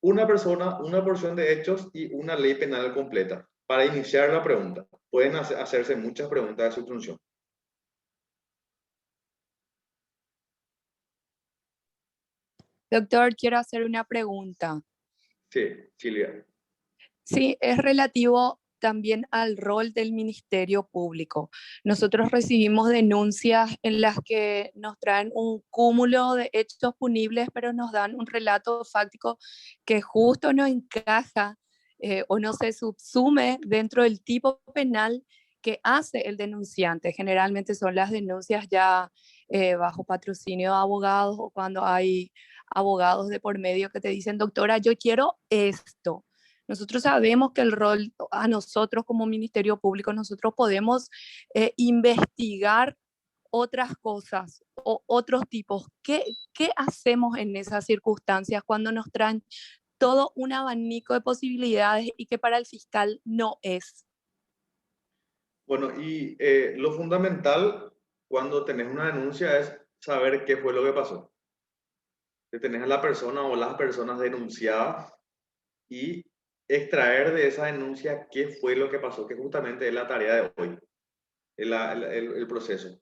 B: una persona, una porción de hechos y una ley penal completa. Para iniciar la pregunta, pueden hacerse muchas preguntas de subsunción.
C: Doctor, quiero hacer una pregunta.
B: Sí, Silvia.
C: Sí, es relativo también al rol del Ministerio Público. Nosotros recibimos denuncias en las que nos traen un cúmulo de hechos punibles, pero nos dan un relato fáctico que justo no encaja o no se subsume dentro del tipo penal que hace el denunciante. Generalmente son las denuncias ya bajo patrocinio de abogados o cuando hay abogados de por medio que te dicen, doctora, yo quiero esto. Nosotros sabemos que el rol a nosotros como Ministerio Público, nosotros podemos investigar otras cosas o otros tipos. ¿Qué hacemos en esas circunstancias cuando nos traen todo un abanico de posibilidades y que para el fiscal no es?
B: Bueno, y lo fundamental cuando tenés una denuncia es saber qué fue lo que pasó. Que tenés a la persona o las personas denunciadas y extraer de esa denuncia qué fue lo que pasó, que justamente es la tarea de hoy, el proceso.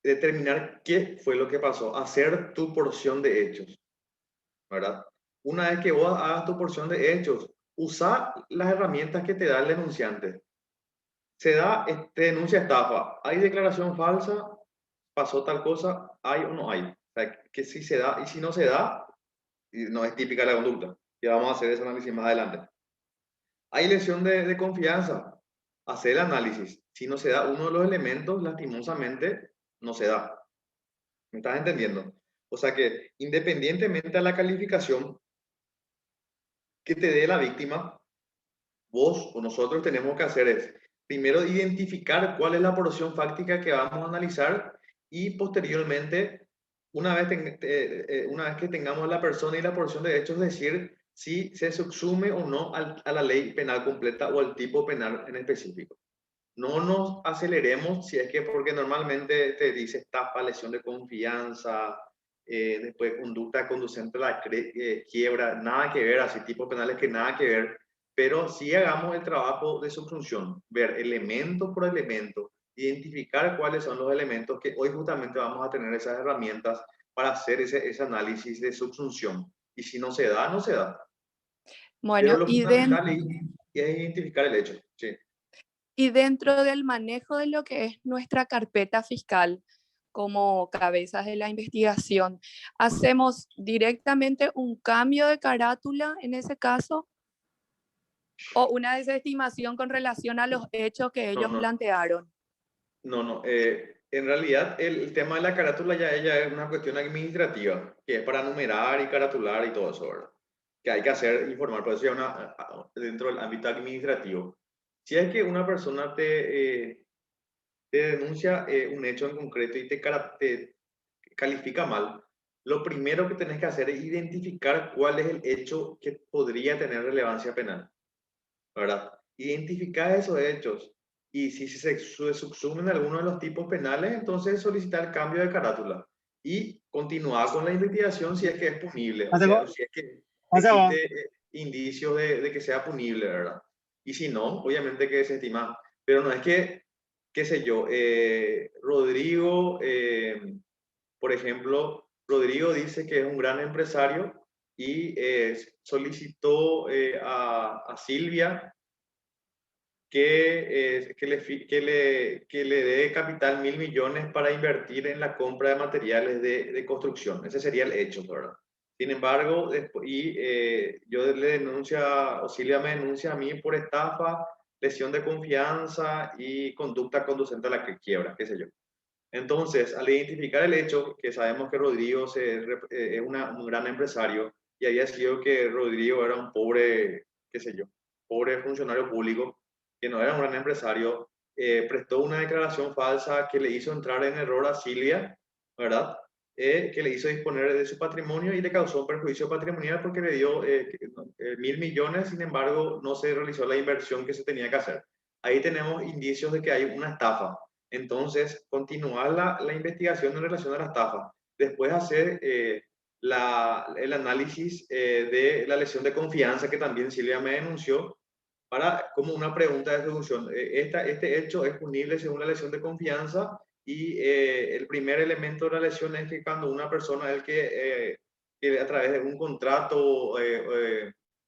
B: Determinar qué fue lo que pasó, hacer tu porción de hechos, ¿verdad? Una vez que vos hagas tu porción de hechos, usa las herramientas que te da el denunciante. Se da denuncia estafa, hay declaración falsa, pasó tal cosa, hay o no hay. O sea, que si se da y si no se da, no es típica la conducta. Ya vamos a hacer ese análisis más adelante. Hay lesión de confianza, hacer el análisis. Si no se da uno de los elementos, lastimosamente, no se da. ¿Me estás entendiendo? O sea que independientemente de la calificación que te dé la víctima, vos o nosotros tenemos que hacer es, primero, identificar cuál es la porción fáctica que vamos a analizar y posteriormente, una vez que tengamos la persona y la porción de hechos, decir si se subsume o no a la ley penal completa o al tipo penal en específico. No nos aceleremos si es que, porque normalmente te dice estafa, lesión de confianza, después conducta conducente a la quiebra, nada que ver, así tipos penales que nada que ver, pero sí hagamos el trabajo de subsunción, ver elemento por elemento, identificar cuáles son los elementos que hoy justamente vamos a tener esas herramientas para hacer ese análisis de subsunción. Y si no se da, no se da. Pero
C: Bueno,
B: lo fundamental es identificar el hecho. Sí.
C: y dentro del manejo de lo que es nuestra carpeta fiscal como cabezas de la investigación, ¿hacemos directamente un cambio de carátula en ese caso o una desestimación con relación a los hechos que ellos
B: No.
C: plantearon?
B: No. En realidad, el tema de la carátula ya es una cuestión administrativa, que es para numerar y caratular y todo eso, ¿verdad? Que hay que hacer, informar, por eso ya dentro del ámbito administrativo. Si es que una persona te denuncia un hecho en concreto y te califica mal, lo primero que tenés que hacer es identificar cuál es el hecho que podría tener relevancia penal, ¿verdad? Identificar esos hechos y si se subsumen algunos de los tipos penales, entonces solicitar cambio de carátula y continuar con la investigación si es que es punible, o sea, si es que existe indicios de que sea punible, ¿verdad? Y si no, obviamente que se estima, pero no es que, qué sé yo, Rodrigo, por ejemplo, Rodrigo dice que es un gran empresario y solicitó a Silvia que le dé capital 1.000 millones para invertir en la compra de materiales de construcción. Ese sería el hecho, ¿verdad? Sin embargo, yo le denuncia, o Silvia me denuncia a mí por estafa, lesión de confianza y conducta conducente a la quiebra, qué sé yo. Entonces, al identificar el hecho, que sabemos que Rodrigo es un gran empresario y había sido que Rodrigo era un pobre, qué sé yo, pobre funcionario público, que no era un gran empresario, prestó una declaración falsa que le hizo entrar en error a Silvia, ¿verdad? Que le hizo disponer de su patrimonio y le causó un perjuicio patrimonial porque le dio 1.000 millones, sin embargo, no se realizó la inversión que se tenía que hacer. Ahí tenemos indicios de que hay una estafa. Entonces, continuar la investigación en relación a la estafa. Después hacer el análisis de la lesión de confianza que también Silvia me denunció para como una pregunta de solución. Este hecho es punible según la lesión de confianza y el primer elemento de la lesión es que cuando una persona es que a través de un contrato,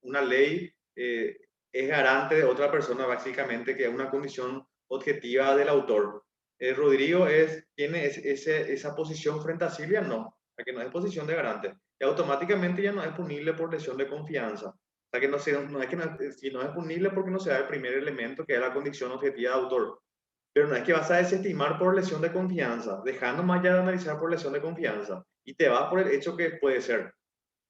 B: una ley, es garante de otra persona, básicamente, que es una condición objetiva del autor. Rodrigo tiene esa posición frente a Silvia, no, que no es posición de garante. Y automáticamente ya no es punible por lesión de confianza. O sea que si no es punible porque no se da el primer elemento, que es la condición objetiva de autor. Pero no es que vas a desestimar por lesión de confianza, dejando más allá de analizar por lesión de confianza, y te vas por el hecho que puede ser.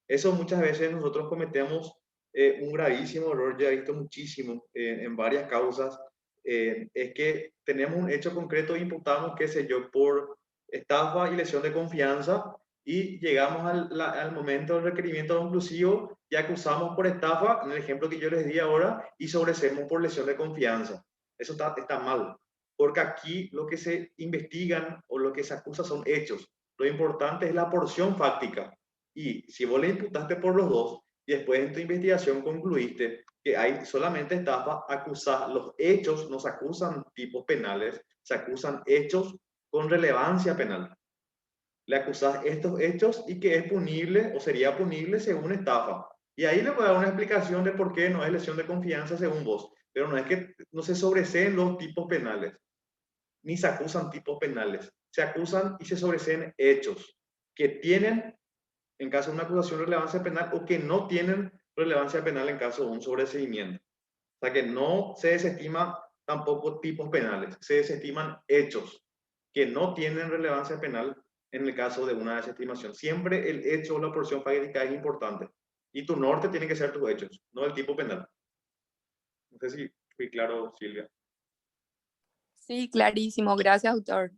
B: Eso muchas veces nosotros cometemos un gravísimo error, ya he visto muchísimo en varias causas, es que tenemos un hecho concreto e imputamos, qué sé yo, por estafa y lesión de confianza y llegamos al momento del requerimiento conclusivo y acusamos por estafa, en el ejemplo que yo les di ahora, y sobresemos por lesión de confianza. Eso está mal. porque aquí lo que se investigan o lo que se acusa son hechos. Lo importante es la porción fáctica. Y si vos le imputaste por los dos y después en tu investigación concluiste que hay solamente estafa, acusar los hechos, no se acusan tipos penales, se acusan hechos con relevancia penal. Le acusás estos hechos y que es punible o sería punible según estafa. Y ahí le voy a dar una explicación de por qué no es lesión de confianza según vos. Pero no es que no se sobreseen los tipos penales, ni se acusan tipos penales. Se acusan y se sobreseen hechos que tienen, en caso de una acusación, relevancia penal o que no tienen relevancia penal en caso de un sobreseimiento. O sea que no se desestima tampoco tipos penales, se desestiman hechos que no tienen relevancia penal en el caso de una desestimación. Siempre el hecho o la porción fáctica es importante. Y tu norte tiene que ser tus hechos, no el tipo penal. No sé si fui claro, Silvia.
C: Sí, clarísimo. Gracias, autor.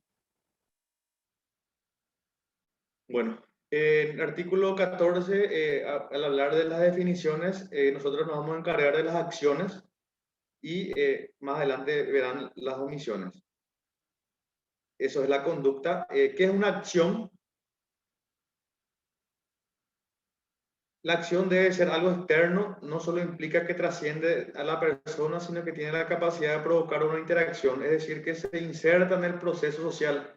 B: Bueno, en el artículo 14, al hablar de las definiciones, nosotros nos vamos a encargar de las acciones y más adelante verán las omisiones. Eso es la conducta. ¿Qué es una acción? La acción debe ser algo externo, no solo implica que trasciende a la persona, sino que tiene la capacidad de provocar una interacción, es decir, que se inserta en el proceso social.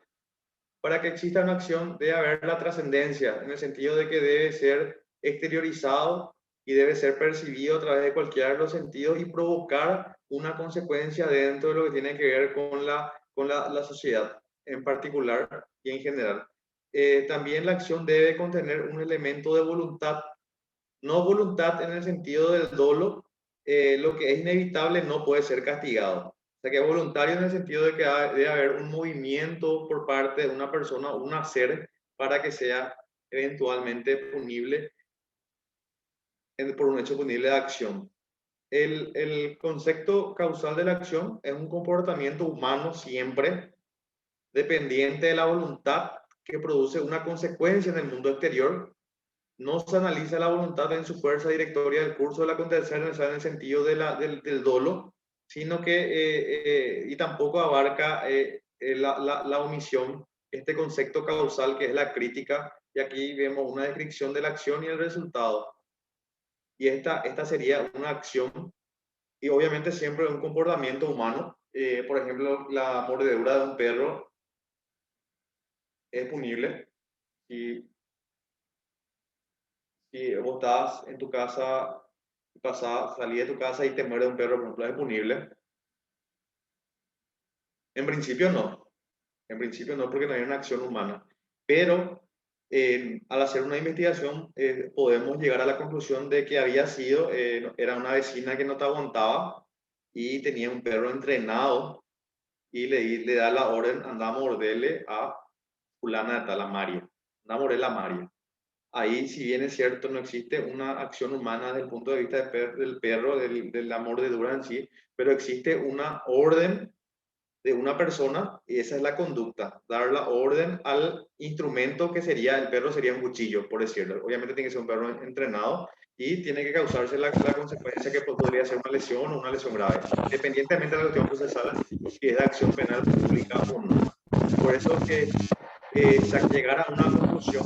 B: Para que exista una acción debe haber la trascendencia, en el sentido de que debe ser exteriorizado y debe ser percibido a través de cualquiera de los sentidos y provocar una consecuencia dentro de lo que tiene que ver con la sociedad en particular y en general. También la acción debe contener un elemento de voluntad, no voluntad en el sentido del dolo, lo que es inevitable no puede ser castigado. O sea que es voluntario en el sentido de que debe haber un movimiento por parte de una persona, un hacer, para que sea eventualmente punible por un hecho punible de acción. El concepto causal de la acción es un comportamiento humano siempre dependiente de la voluntad que produce una consecuencia en el mundo exterior. No se analiza la voluntad en su fuerza directoria del curso del acontecer en el sentido del dolo, sino que, y tampoco abarca la omisión, este concepto causal que es la crítica, y aquí vemos una descripción de la acción y el resultado. Y esta sería una acción, y obviamente siempre un comportamiento humano. Por ejemplo, la mordedura de un perro es punible. Y si vos estás en tu casa, salí de tu casa y te muere un perro, por ejemplo, es punible. En principio no. En principio no, porque no hay una acción humana. Pero al hacer una investigación podemos llegar a la conclusión de que había sido, era una vecina que no te aguantaba y tenía un perro entrenado y le da la orden, anda a morderle a fulana de tal, a María. Anda a morderle a María. Ahí, si bien es cierto, no existe una acción humana desde el punto de vista del perro, del amor de Dura en sí, pero existe una orden de una persona y esa es la conducta, dar la orden al instrumento que sería, el perro sería un cuchillo, por decirlo. Obviamente tiene que ser un perro entrenado y tiene que causarse la consecuencia que podría ser una lesión o una lesión grave, independientemente de la cuestión procesal, si es de acción penal pública o no. Por eso que llegar a una conclusión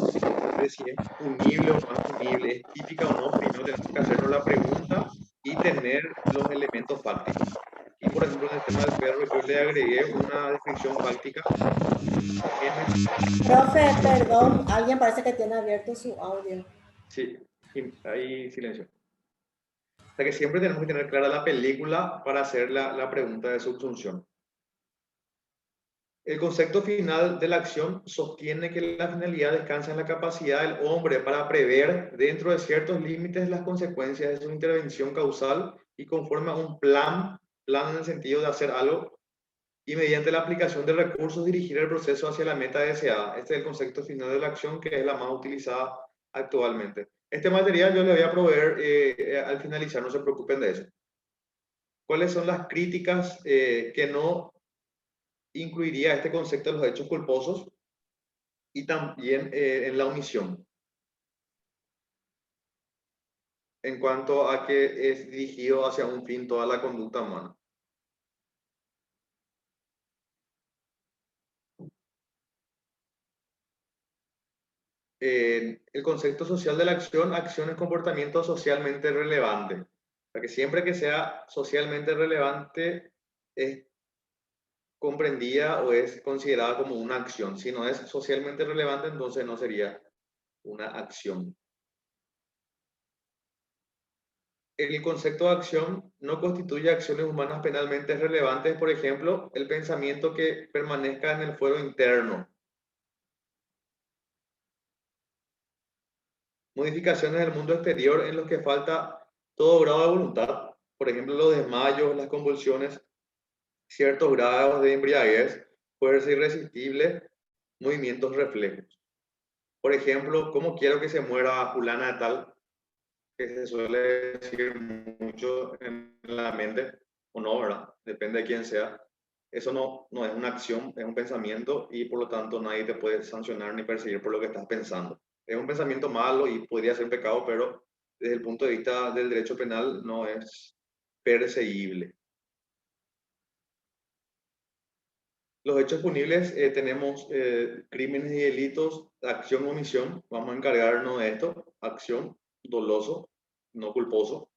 B: de si es punible o no es punible, es típica o no, primero tenemos que hacernos la pregunta y tener los elementos fácticos. Y por ejemplo, en el tema del perro, yo le agregué una descripción fáctica.
D: Profe, perdón, alguien parece que tiene abierto su audio.
B: Sí, hay silencio. O sea que siempre tenemos que tener clara la película para hacer la pregunta de subsunción. El concepto final de la acción sostiene que la finalidad descansa en la capacidad del hombre para prever dentro de ciertos límites las consecuencias de su intervención causal y conforme a un plan en el sentido de hacer algo y mediante la aplicación de recursos dirigir el proceso hacia la meta deseada. Este es el concepto final de la acción que es la más utilizada actualmente. Este material yo le voy a proveer al finalizar, no se preocupen de eso. ¿Cuáles son las críticas que no incluiría este concepto de los hechos culposos y también en la omisión? En cuanto a que es dirigido hacia un fin toda la conducta humana. el concepto social de la acción, acción es comportamiento socialmente relevante. O sea, que siempre que sea socialmente relevante es comprendida o es considerada como una acción. Si no es socialmente relevante, entonces no sería una acción. El concepto de acción no constituye acciones humanas penalmente relevantes, por ejemplo, el pensamiento que permanezca en el fuero interno. Modificaciones del mundo exterior en los que falta todo grado de voluntad, por ejemplo, los desmayos, las convulsiones, ciertos grados de embriaguez, fuerza irresistible, movimientos reflejos. Por ejemplo, ¿cómo quiero que se muera fulana de tal? Que se suele decir mucho en la mente, o no, ¿verdad? Depende de quién sea. Eso no es una acción, es un pensamiento y por lo tanto nadie te puede sancionar ni perseguir por lo que estás pensando. Es un pensamiento malo y podría ser pecado, pero desde el punto de vista del derecho penal no es perseguible. Los hechos punibles, tenemos crímenes y delitos, acción o omisión. Vamos a encargarnos de esto. Acción, doloso, no culposo,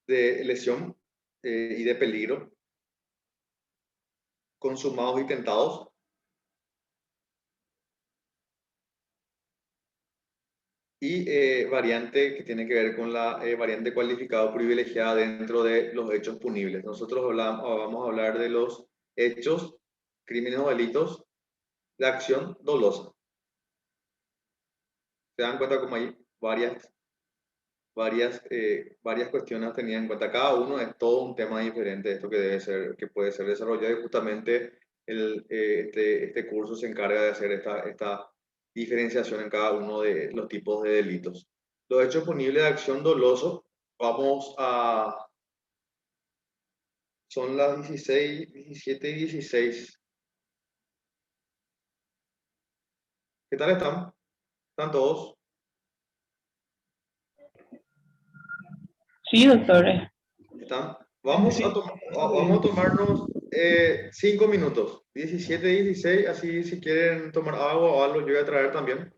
B: de lesión y de peligro, consumados y tentados, y variante que tiene que ver con la variante cualificada o privilegiada dentro de los hechos punibles. Nosotros vamos a hablar de los hechos, crímenes o delitos de acción dolosa. Se dan cuenta como hay varias cuestiones tenidas en cuenta. Cada uno es todo un tema diferente, esto que puede ser desarrollado, y justamente este curso se encarga de hacer esta diferenciación en cada uno de los tipos de delitos. Los hechos punibles de acción doloso, son las 16, 17 y 16. ¿Qué tal están? ¿Están todos?
E: Sí, doctor.
B: ¿Están? Vamos a tomarnos 5 minutos, 17, 16, así si quieren tomar agua o algo, yo voy a traer también.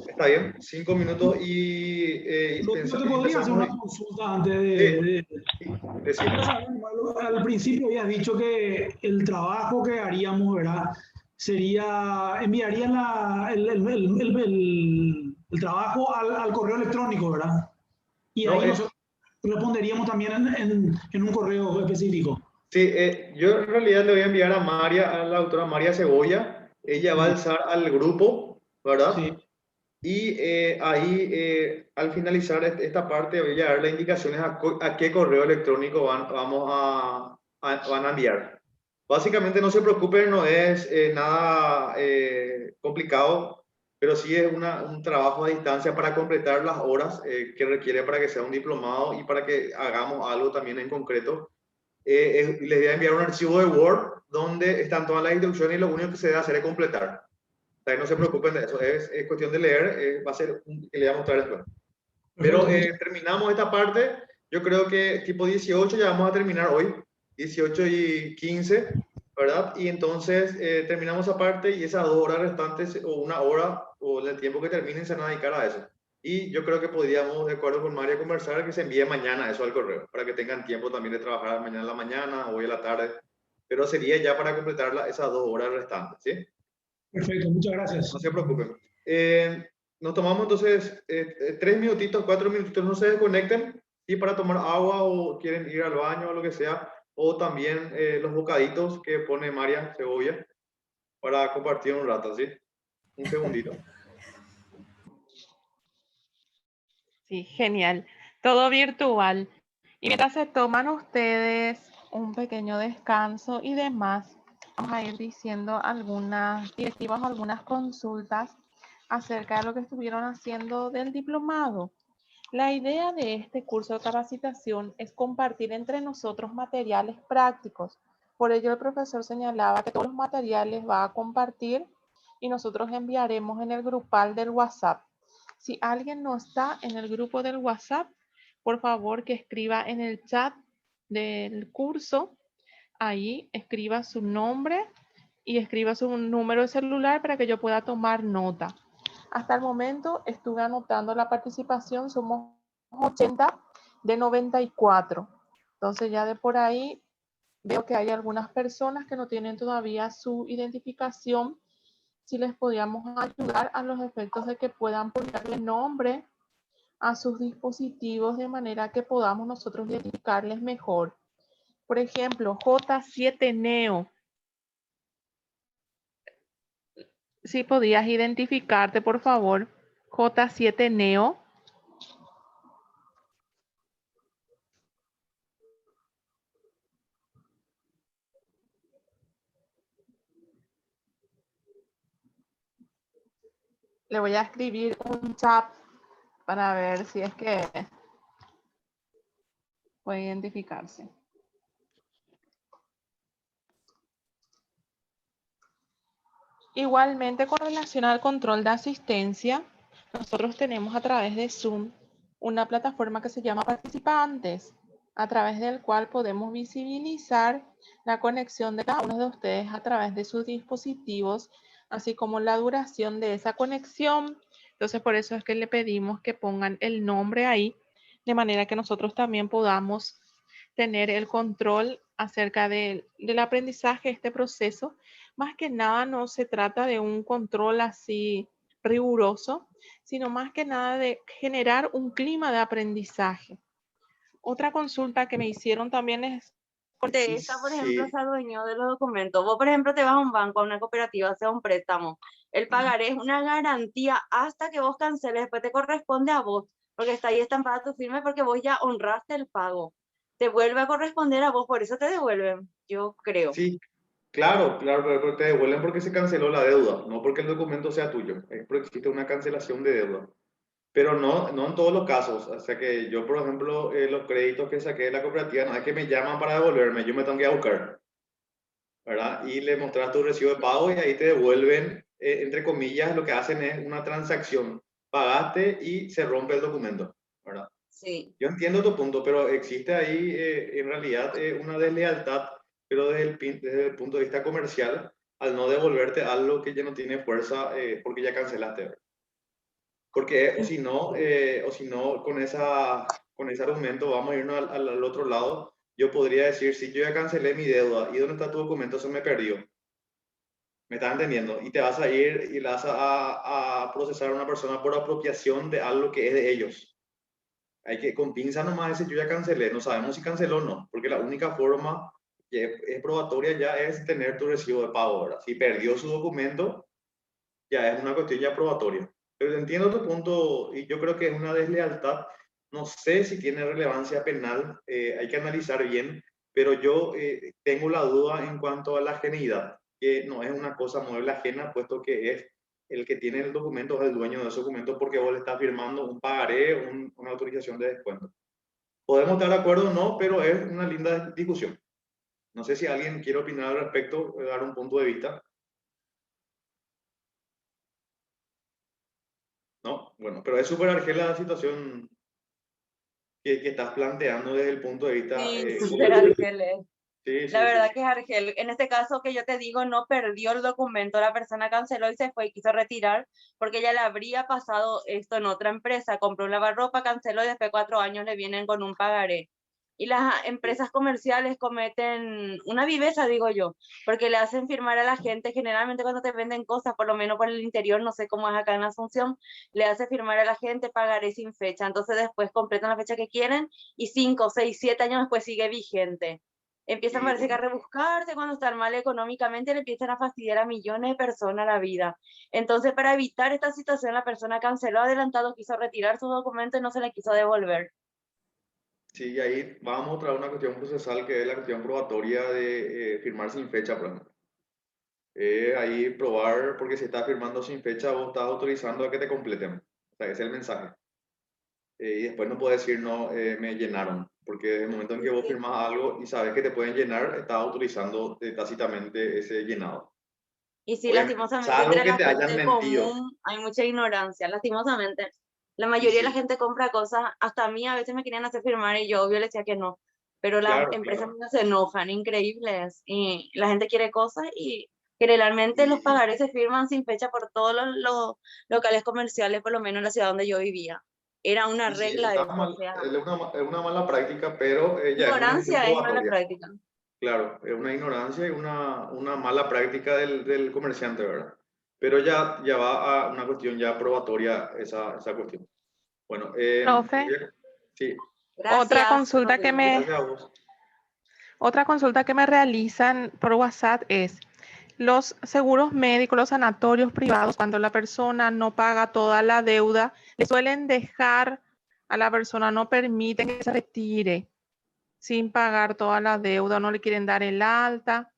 B: ¿Está bien? 5 minutos y
F: Yo te podría hacer una consulta antes
B: decime.
F: Al principio habías dicho que el trabajo que haríamos, ¿verdad? Enviarían el trabajo al correo electrónico, ¿verdad? Y
B: No,
F: ahí nosotros responderíamos también en un correo específico.
B: Sí, yo en realidad le voy a enviar a la doctora María Cebolla. Ella va a alzar al grupo, ¿verdad?
F: Sí.
B: Y ahí, al finalizar esta parte, voy a dar las indicaciones a qué correo electrónico van a enviar. Básicamente, no se preocupen, no es nada complicado, pero sí es un trabajo a distancia para completar las horas que requiere para que sea un diplomado y para que hagamos algo también en concreto. Les voy a enviar un archivo de Word donde están todas las instrucciones y lo único que se debe hacer es completar. O sea, no se preocupen de eso, es cuestión de leer, va a ser que le voy a mostrar después. Pero terminamos esta parte, yo creo que tipo 18 ya vamos a terminar hoy, 18 y 15, ¿verdad? Y entonces terminamos esa parte y esas 2 horas restantes o 1 hora o el tiempo que terminen se van a dedicar a eso. Y yo creo que podríamos, de acuerdo con María, conversar que se envíe mañana eso al correo, para que tengan tiempo también de trabajar mañana en la mañana, hoy en la tarde, pero sería ya para completar esas 2 horas restantes, ¿sí?
F: Perfecto, muchas gracias.
B: No se preocupen. Nos tomamos entonces 3 minutitos, 4 minutitos, no se desconecten, y para tomar agua o quieren ir al baño o lo que sea, o también los bocaditos que pone María Cebolla para compartir un rato, ¿sí? Un segundito.
A: Sí, genial. Todo virtual. Y mientras se toman ustedes un pequeño descanso y demás, vamos a ir diciendo algunas directivas o algunas consultas acerca de lo que estuvieron haciendo del diplomado. La idea de este curso de capacitación es compartir entre nosotros materiales prácticos. Por ello, el profesor señalaba que todos los materiales va a compartir y nosotros enviaremos en el grupal del WhatsApp. Si alguien no está en el grupo del WhatsApp, por favor que escriba en el chat del curso. Ahí escriba su nombre y escriba su número de celular para que yo pueda tomar nota. Hasta el momento estuve anotando la participación, somos 80 de 94. Entonces ya de por ahí veo que hay algunas personas que no tienen todavía su identificación. Si les podíamos ayudar a los efectos de que puedan ponerle nombre a sus dispositivos de manera que podamos nosotros identificarles mejor. Por ejemplo, J7 Neo. Si podías identificarte, por favor. J7 Neo. Le voy a escribir un chat para ver si es que puede identificarse. Igualmente, con relación al control de asistencia, nosotros tenemos a través de Zoom una plataforma que se llama Participantes, a través del cual podemos visibilizar la conexión de cada uno de ustedes a través de sus dispositivos, así como la duración de esa conexión. Entonces, por eso es que le pedimos que pongan el nombre ahí, de manera que nosotros también podamos tener el control acerca del aprendizaje, este proceso. Más que nada no se trata de un control así riguroso, sino más que nada de generar un clima de aprendizaje. Otra consulta que me hicieron también es...
E: De esta, por ejemplo, se adueñó de los documentos. Vos, por ejemplo, te vas a un banco, a una cooperativa, sea un préstamo. El pagaré es una garantía hasta que vos canceles, después te corresponde a vos, porque está ahí estampada tu firma, porque vos ya honraste el pago. Te vuelve a corresponder a vos, por eso te devuelven, yo creo.
B: Sí, claro, pero te devuelven porque se canceló la deuda, no porque el documento sea tuyo, es porque existe una cancelación de deuda. Pero no en todos los casos. O sea que yo, por ejemplo, los créditos que saqué de la cooperativa, no es que me llaman para devolverme, yo me tengo que ir a buscar, ¿verdad? Y le mostras tu recibo de pago y ahí te devuelven, entre comillas, lo que hacen es una transacción. Pagaste y se rompe el documento, ¿verdad?
E: Sí.
B: Yo entiendo tu punto, pero existe ahí en realidad una deslealtad, pero desde el punto de vista comercial, al no devolverte algo que ya no tiene fuerza porque ya cancelaste, ¿verdad? Porque o si no con ese argumento vamos a irnos al otro lado. Yo podría decir, si yo ya cancelé mi deuda y dónde está tu documento, se me perdió. ¿Me estás entendiendo? Y te vas a ir y la vas a procesar a una persona por apropiación de algo que es de ellos. Hay que, con pinza nomás decir, yo ya cancelé, no sabemos si canceló o no, porque la única forma que es probatoria ya es tener tu recibo de pago, ¿verdad? Si perdió su documento, ya es una cuestión ya probatoria. Pero entiendo tu punto y yo creo que es una deslealtad. No sé si tiene relevancia penal, hay que analizar bien, pero yo tengo la duda en cuanto a la ajenidad, que no es una cosa mueble ajena, puesto que es el que tiene el documento, es el dueño de ese documento, porque vos le estás firmando un pagaré, una autorización de descuento. Podemos estar de acuerdo o no, pero es una linda discusión. No sé si alguien quiere opinar al respecto, dar un punto de vista. No, bueno, pero es súper argela la situación que estás planteando desde el punto de vista...
E: Sí, súper Argeles.
B: Sí,
E: La
B: sí,
E: verdad
B: sí.
E: que es Argel. En este caso que yo te digo, no perdió el documento, la persona canceló y se fue y quiso retirar porque ya le habría pasado esto en otra empresa. Compró un lavarropa, canceló y después de 4 años le vienen con un pagaré. Y las empresas comerciales cometen una viveza, digo yo, porque le hacen firmar a la gente, generalmente cuando te venden cosas, por lo menos por el interior, no sé cómo es acá en Asunción, le hace firmar a la gente pagaré sin fecha. Entonces después completan la fecha que quieren y 5, 6, 7 años después sigue vigente. Empiezan,
B: Y
E: parece que a
B: bueno,
E: rebuscarse cuando están mal económicamente, le empiezan a fastidiar a millones de personas la vida. Entonces, para evitar esta situación, la persona canceló adelantado, quiso retirar su documento y no se le quiso devolver.
B: sí, ahí vamos a traer una cuestión procesal que es la cuestión probatoria de firmar sin fecha, por ejemplo. Ahí probar, porque si estás firmando sin fecha, vos estás autorizando a que te completen. O sea, ese es el mensaje. Y después no puedes decir, no, me llenaron, porque desde el momento en que vos firmas algo y sabes que te pueden llenar, estás autorizando tácitamente ese llenado.
E: Y sí,
B: Obviamente,
E: lastimosamente
B: salvo
E: entre
B: que
E: la
B: te hayan
E: gente
B: mentido.
E: común hay mucha ignorancia, lastimosamente. La
B: Y
E: mayoría de la
B: sí,
E: gente compra cosas, hasta a mí a veces me querían hacer firmar y yo obvio le decía que no, pero las
B: claro,
E: empresas
B: claro.
E: se enojan, increíbles, y la gente quiere cosas y Generalmente los pagarés se firman sin fecha por todos los locales comerciales, por lo menos en la ciudad donde yo vivía. Era una
B: Y sí,
E: regla
B: está
E: eso,
B: mal,
E: o sea,
B: es una mala práctica, pero ya es una gestión
E: ignorancia es mala
B: probatoria.
E: práctica.
B: Claro, es una ignorancia y una mala práctica del comerciante, ¿verdad? Pero ya va a una cuestión ya probatoria esa cuestión. Bueno,
A: Profe,
B: sí,
A: otra
E: Gracias.
A: consulta que me,
B: gracias a vos.
A: otra consulta que me realizan por WhatsApp es, los seguros médicos, los sanatorios privados, cuando la persona no paga toda la deuda, le suelen dejar a la persona, no permiten que se retire sin pagar toda la deuda, no le quieren dar el alta.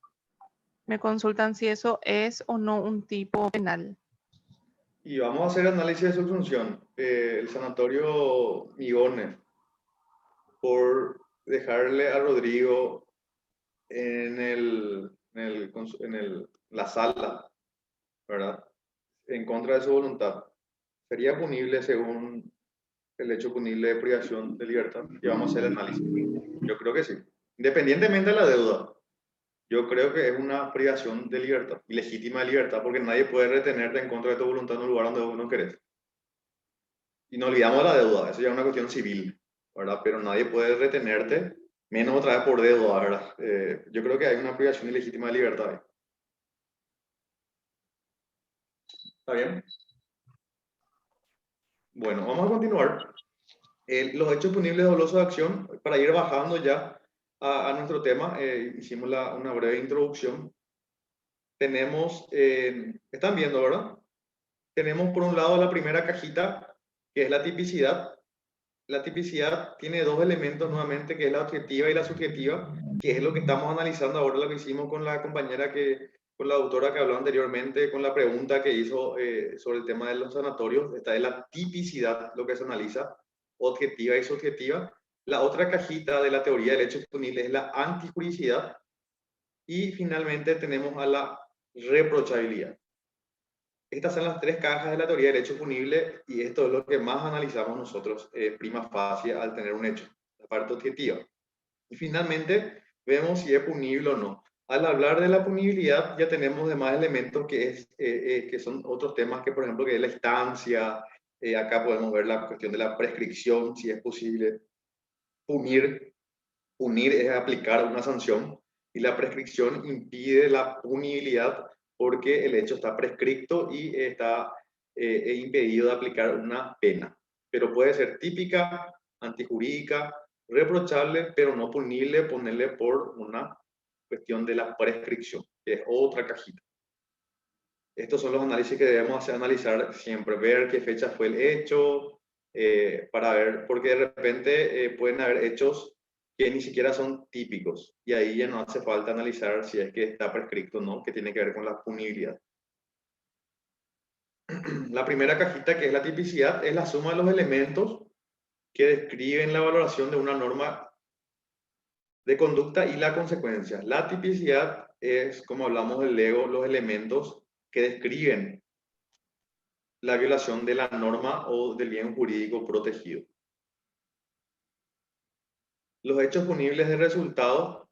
A: Me consultan si eso es o no un tipo penal.
B: Y vamos a hacer análisis de su función. El sanatorio Migones, por dejarle a Rodrigo la sala, ¿verdad? En contra de su voluntad, sería punible según el hecho punible de privación de libertad. Y vamos a hacer el análisis. Yo creo que sí. Independientemente de la deuda, yo creo que es una privación de libertad, ilegítima de libertad, porque nadie puede retenerte en contra de tu voluntad en un lugar donde vos no querés. Y no olvidamos la deuda, eso ya es una cuestión civil, ¿verdad? Pero nadie puede retenerte, menos otra vez por deuda, ¿verdad? Yo creo que hay una privación ilegítima de libertad ahí. ¿Está bien? Bueno, vamos a continuar. Los hechos punibles dolosos de acción, para ir bajando ya a nuestro tema, hicimos una breve introducción. Tenemos, están viendo, ¿verdad? Tenemos por un lado la primera cajita, que es la tipicidad. La tipicidad tiene dos elementos nuevamente, que es la objetiva y la subjetiva, que es lo que estamos analizando ahora, lo que hicimos con la compañera con la autora que habló anteriormente, con la pregunta que hizo sobre el tema de los sanatorios. Esta es la tipicidad, lo que se analiza, objetiva y subjetiva. La otra cajita de la teoría del hecho punible es la antijuricidad. Y finalmente tenemos a la reprochabilidad. Estas son las tres cajas de la teoría del hecho punible y esto es lo que más analizamos nosotros prima facie al tener un hecho, la parte objetiva. Y finalmente vemos si es punible o no. Al hablar de la punibilidad ya tenemos demás elementos que son otros temas que, por ejemplo, que es la instancia. Acá podemos ver la cuestión de la prescripción, si es posible punir. Punir es aplicar una sanción y la prescripción impide la punibilidad porque el hecho está prescripto y está impedido de aplicar una pena. Pero puede ser típica, antijurídica, reprochable, pero no punible, ponerle por una cuestión de la prescripción, que es otra cajita. Estos son los análisis que debemos analizar siempre, ver qué fecha fue el hecho, para ver, porque de repente pueden haber hechos que ni siquiera son típicos y ahí ya no hace falta analizar si es que está prescrito o no, que tiene que ver con la punibilidad. La primera cajita, que es la tipicidad, es la suma de los elementos que describen la valoración de una norma de conducta y la consecuencia. La tipicidad es, como hablamos del Lego, los elementos que describen la violación de la norma o del bien jurídico protegido. Los hechos punibles de resultado,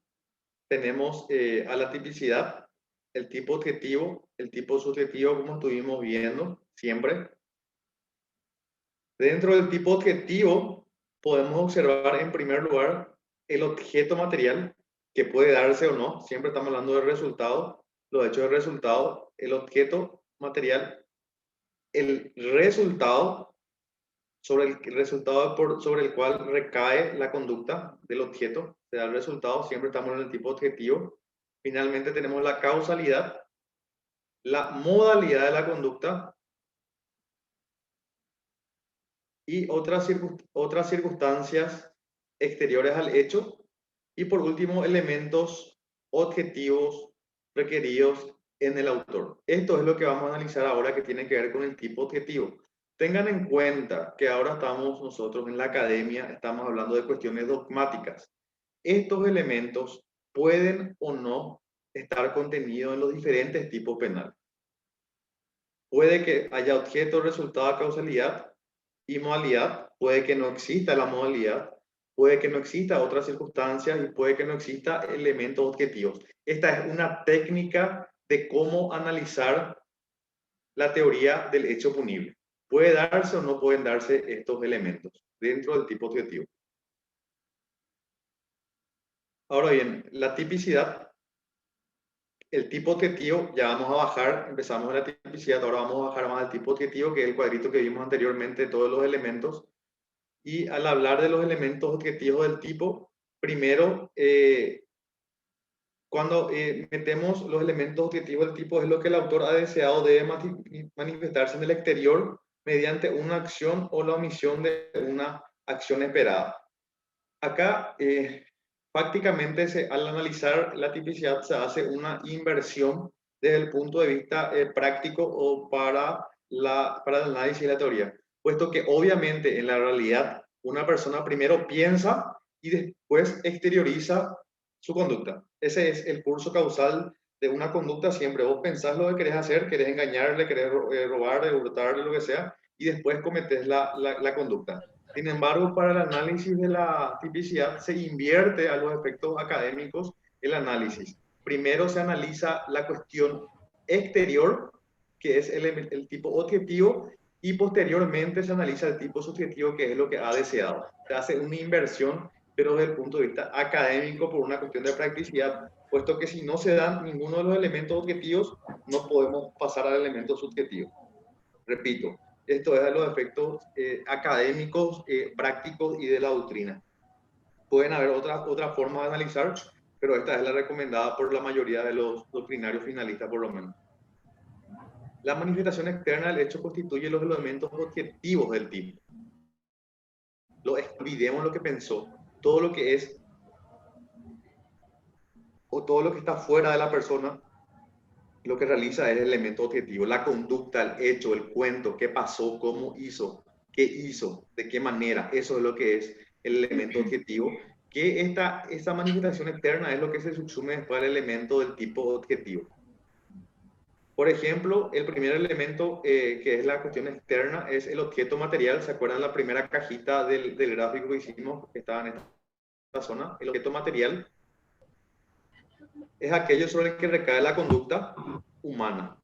B: tenemos a la tipicidad, el tipo objetivo, el tipo subjetivo, como estuvimos viendo siempre. Dentro del tipo objetivo podemos observar en primer lugar el objeto material, que puede darse o no, siempre estamos hablando de resultado, los hechos de resultado, el objeto material, el resultado, sobre el cual recae la conducta del objeto, se da el resultado, siempre estamos en el tipo objetivo. Finalmente tenemos la causalidad, la modalidad de la conducta y otras circunstancias exteriores al hecho. Y por último, elementos objetivos requeridos en el autor. Esto es lo que vamos a analizar ahora, que tiene que ver con el tipo objetivo. Tengan en cuenta que ahora estamos nosotros en la academia, estamos hablando de cuestiones dogmáticas. Estos elementos pueden o no estar contenidos en los diferentes tipos penales. Puede que haya objeto, resultado, causalidad y modalidad. Puede que no exista la modalidad. Puede que no exista otras circunstancias y puede que no exista elementos objetivos. Esta es una técnica de cómo analizar la teoría del hecho punible. ¿Puede darse o no pueden darse estos elementos dentro del tipo objetivo? Ahora bien, la tipicidad, el tipo objetivo, ya vamos a bajar, empezamos en la tipicidad, ahora vamos a bajar más al tipo objetivo, que es el cuadrito que vimos anteriormente de todos los elementos. Y al hablar de los elementos objetivos del tipo, primero, cuando metemos los elementos objetivos del tipo, es lo que el autor ha deseado debe manifestarse en el exterior mediante una acción o la omisión de una acción esperada. Acá, prácticamente, al analizar la tipicidad, se hace una inversión desde el punto de vista práctico o para el análisis de la teoría, puesto que obviamente en la realidad una persona primero piensa y después exterioriza su conducta. Ese es el curso causal de una conducta siempre. Vos pensás lo que querés hacer, querés engañarle, querés robarle, hurtarle, lo que sea, y después cometés la conducta. Sin embargo, para el análisis de la tipicidad se invierte a los efectos académicos el análisis. Primero se analiza la cuestión exterior, que es el tipo objetivo, y posteriormente se analiza el tipo subjetivo, que es lo que ha deseado. Se hace una inversión, pero desde el punto de vista académico, por una cuestión de practicidad, puesto que si no se dan ninguno de los elementos objetivos, no podemos pasar al elemento subjetivo. Repito, esto es de los efectos académicos, prácticos y de la doctrina. Pueden haber otras formas de analizar, pero esta es la recomendada por la mayoría de los doctrinarios finalistas, por lo menos. La manifestación externa del hecho constituye los elementos objetivos del tipo. Olvidemos lo que pensó, todo lo que es o todo lo que está fuera de la persona, lo que realiza es el elemento objetivo, la conducta, el hecho, el cuento, qué pasó, cómo hizo, qué hizo, de qué manera. Eso es lo que es el elemento objetivo, que esta manifestación externa es lo que se subsume después del elemento del tipo objetivo. Por ejemplo, el primer elemento que es la cuestión externa es el objeto material. ¿Se acuerdan la primera cajita del gráfico que hicimos que estaba en esta zona? El objeto material es aquello sobre el que recae la conducta humana.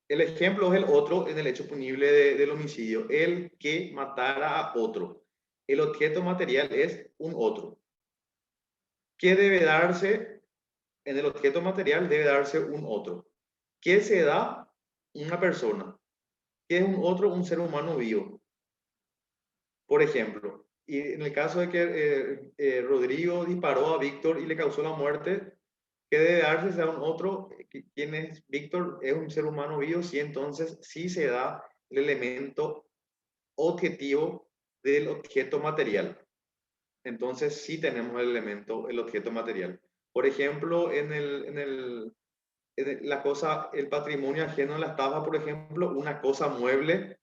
B: El ejemplo es el otro en el hecho punible del homicidio, el que matara a otro. El objeto material es un otro. ¿Qué debe darse? En el objeto material debe darse un otro. ¿Qué se da? Una persona. ¿Qué es un otro? Un ser humano vivo. Por ejemplo, y en el caso de que Rodrigo disparó a Víctor y le causó la muerte, ¿qué debe darse? Sea un otro. ¿Quién es Víctor? Es un ser humano vivo, sí, entonces sí se da el elemento objetivo del objeto material. Entonces sí tenemos el elemento, el objeto material. Por ejemplo, la cosa, el patrimonio ajeno en la estafa, por ejemplo, una cosa mueble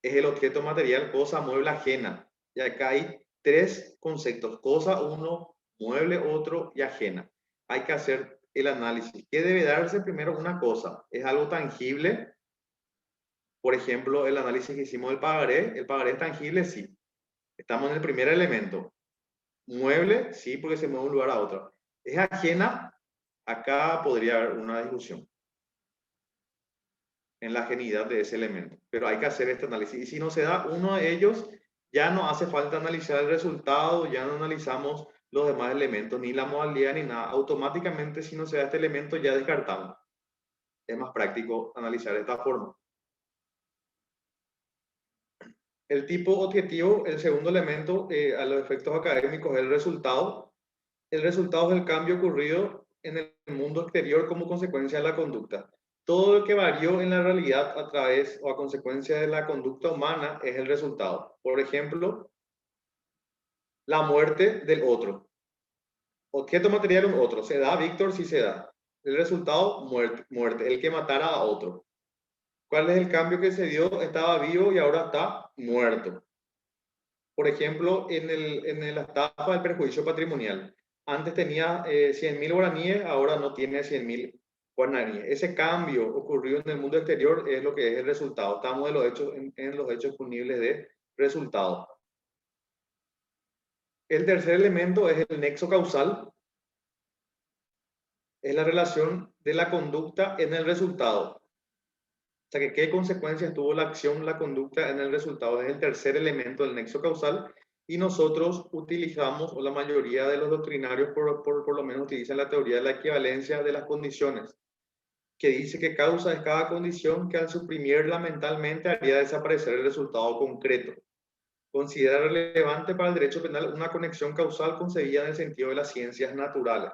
B: es el objeto material, cosa mueble ajena. Y acá hay tres conceptos: cosa uno, mueble otro y ajena. Hay que hacer el análisis. ¿Qué debe darse? Primero, una cosa. ¿Es algo tangible? Por ejemplo, el análisis que hicimos del pagaré. ¿El pagaré es tangible? Sí. Estamos en el primer elemento. Mueble, sí, porque se mueve de un lugar a otro. ¿Es ajena? Acá podría haber una discusión en la ajenidad de ese elemento. Pero hay que hacer este análisis. Y si no se da uno de ellos, ya no hace falta analizar el resultado, ya no analizamos los demás elementos, ni la modalidad, ni nada. Automáticamente, si no se da este elemento, ya descartamos. Es más práctico analizar de esta forma. El tipo objetivo, el segundo elemento a los efectos académicos, es el resultado. El resultado es el cambio ocurrido en el mundo exterior como consecuencia de la conducta. Todo lo que varió en la realidad a través o a consecuencia de la conducta humana es el resultado. Por ejemplo, la muerte del otro. Objeto material un otro. ¿Se da, Víctor? Sí se da. El resultado, muerte. El que matara a otro. ¿Cuál es el cambio que se dio? Estaba vivo y ahora está muerto. Por ejemplo, en la estafa del perjuicio patrimonial. Antes tenía 100.000 guaraníes, ahora no tiene 100.000 guaraníes. Ese cambio ocurrido en el mundo exterior es lo que es el resultado. Estamos en los hechos punibles de resultado. El tercer elemento es el nexo causal. es la relación de la conducta en el resultado. O sea, que qué consecuencias tuvo la acción, la conducta en el resultado. Es el tercer elemento del nexo causal. Y nosotros utilizamos, o la mayoría de los doctrinarios por lo menos utilizan la teoría de la equivalencia de las condiciones, que dice que causa es cada condición que al suprimirla mentalmente haría desaparecer el resultado concreto. Considera relevante para el derecho penal una conexión causal concebida en el sentido de las ciencias naturales.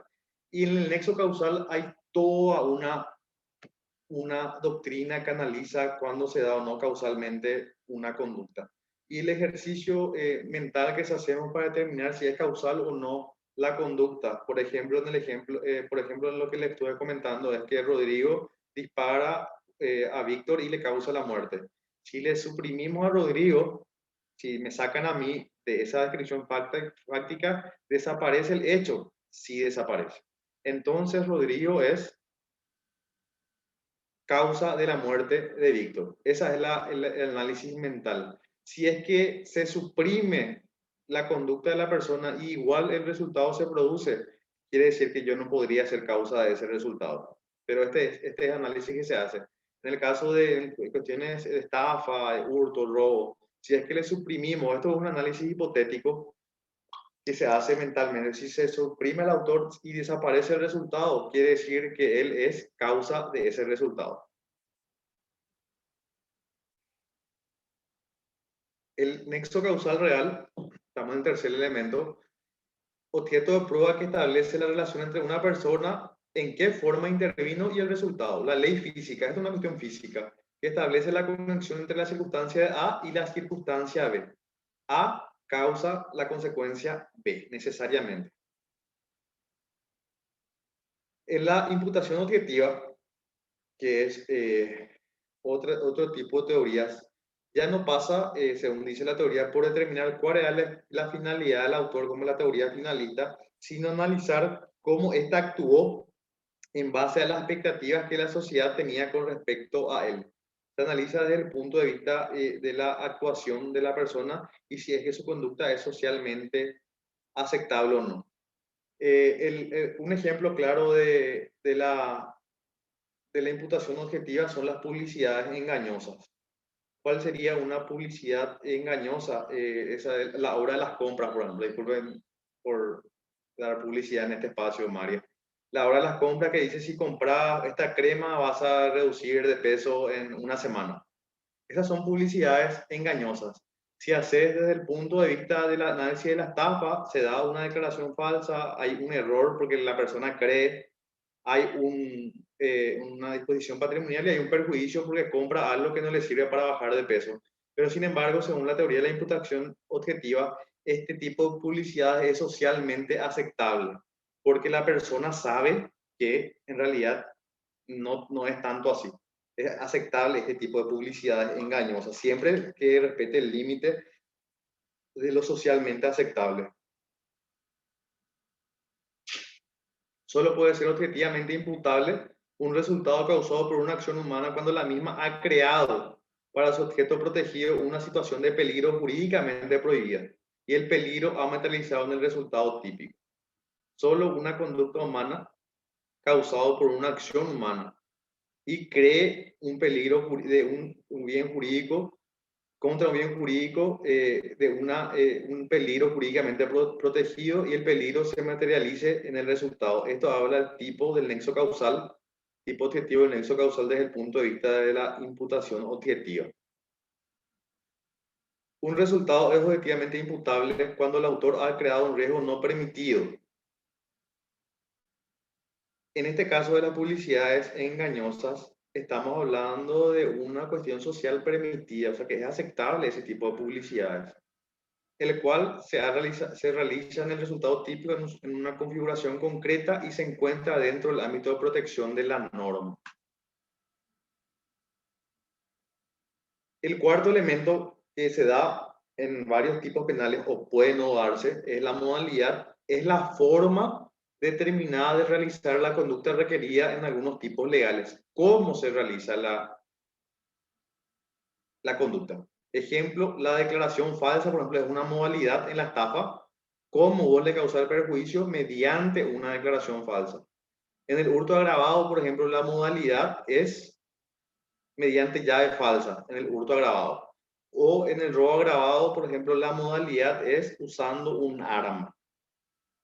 B: Y en el nexo causal hay toda una doctrina que analiza cuándo se da o no causalmente una conducta. Y el ejercicio mental que hacemos para determinar si es causal o no la conducta. Por ejemplo, en lo que le estuve comentando, es que Rodrigo dispara a Víctor y le causa la muerte. Si le suprimimos a Rodrigo, si me sacan a mí de esa descripción fáctica, desaparece el hecho. Sí desaparece. Entonces, Rodrigo es causa de la muerte de Víctor. Ese es el análisis mental. Si es que se suprime la conducta de la persona y igual el resultado se produce, quiere decir que yo no podría ser causa de ese resultado. Pero este es el análisis que se hace. En el caso de cuestiones de estafa, de hurto, robo, si es que le suprimimos, esto es un análisis hipotético que se hace mentalmente. Si se suprime el autor y desaparece el resultado, quiere decir que él es causa de ese resultado. El nexo causal real, estamos en el tercer elemento, objeto de prueba que establece la relación entre una persona, en qué forma intervino y el resultado. La ley física, esta es una cuestión física, que establece la conexión entre la circunstancia A y la circunstancia B. A causa la consecuencia B, necesariamente. En la imputación objetiva, que es otro tipo de teorías, ya no pasa, según dice la teoría, por determinar cuál era la finalidad del autor como la teoría finalista, sino analizar cómo ésta actuó en base a las expectativas que la sociedad tenía con respecto a él. Se analiza desde el punto de vista de la actuación de la persona y si es que su conducta es socialmente aceptable o no. Un ejemplo claro de la imputación objetiva son las publicidades engañosas. ¿Cuál sería una publicidad engañosa? La hora de las compras, por ejemplo. Disculpen por dar publicidad en este espacio, María. La hora de las compras que dice si compras esta crema vas a reducir de peso en una semana. Esas son publicidades engañosas. Si haces desde el punto de vista del análisis de la estafa, se da una declaración falsa, hay un error porque la persona cree, hay una disposición patrimonial y hay un perjuicio porque compra algo que no le sirve para bajar de peso. Pero sin embargo, según la teoría de la imputación objetiva, este tipo de publicidad es socialmente aceptable porque la persona sabe que en realidad no es tanto así. Es aceptable este tipo de publicidad engañosa, siempre que respete el límite de lo socialmente aceptable. Solo puede ser objetivamente imputable un resultado causado por una acción humana cuando la misma ha creado para su objeto protegido una situación de peligro jurídicamente prohibida y el peligro ha materializado en el resultado típico. Solo una conducta humana causado por una acción humana y cree un peligro de un bien jurídico contra un bien jurídico un peligro jurídicamente protegido y el peligro se materialice en el resultado. Esto habla del tipo del nexo causal, tipo objetivo del nexo causal desde el punto de vista de la imputación objetiva. Un resultado es objetivamente imputable cuando el autor ha creado un riesgo no permitido. En este caso de las publicidades engañosas, estamos hablando de una cuestión social permitida, o sea que es aceptable ese tipo de publicidades, el cual se realiza en el resultado típico en una configuración concreta y se encuentra dentro del ámbito de protección de la norma. El cuarto elemento que se da en varios tipos penales o puede no darse es la modalidad, es la forma determinada de realizar la conducta requerida en algunos tipos legales. ¿Cómo se realiza la conducta? Ejemplo, la declaración falsa, por ejemplo, es una modalidad en la estafa. ¿Cómo vos le causar perjuicio? Mediante una declaración falsa. En el hurto agravado, por ejemplo, la modalidad es mediante llave falsa, en el hurto agravado. O en el robo agravado, por ejemplo, la modalidad es usando un arma.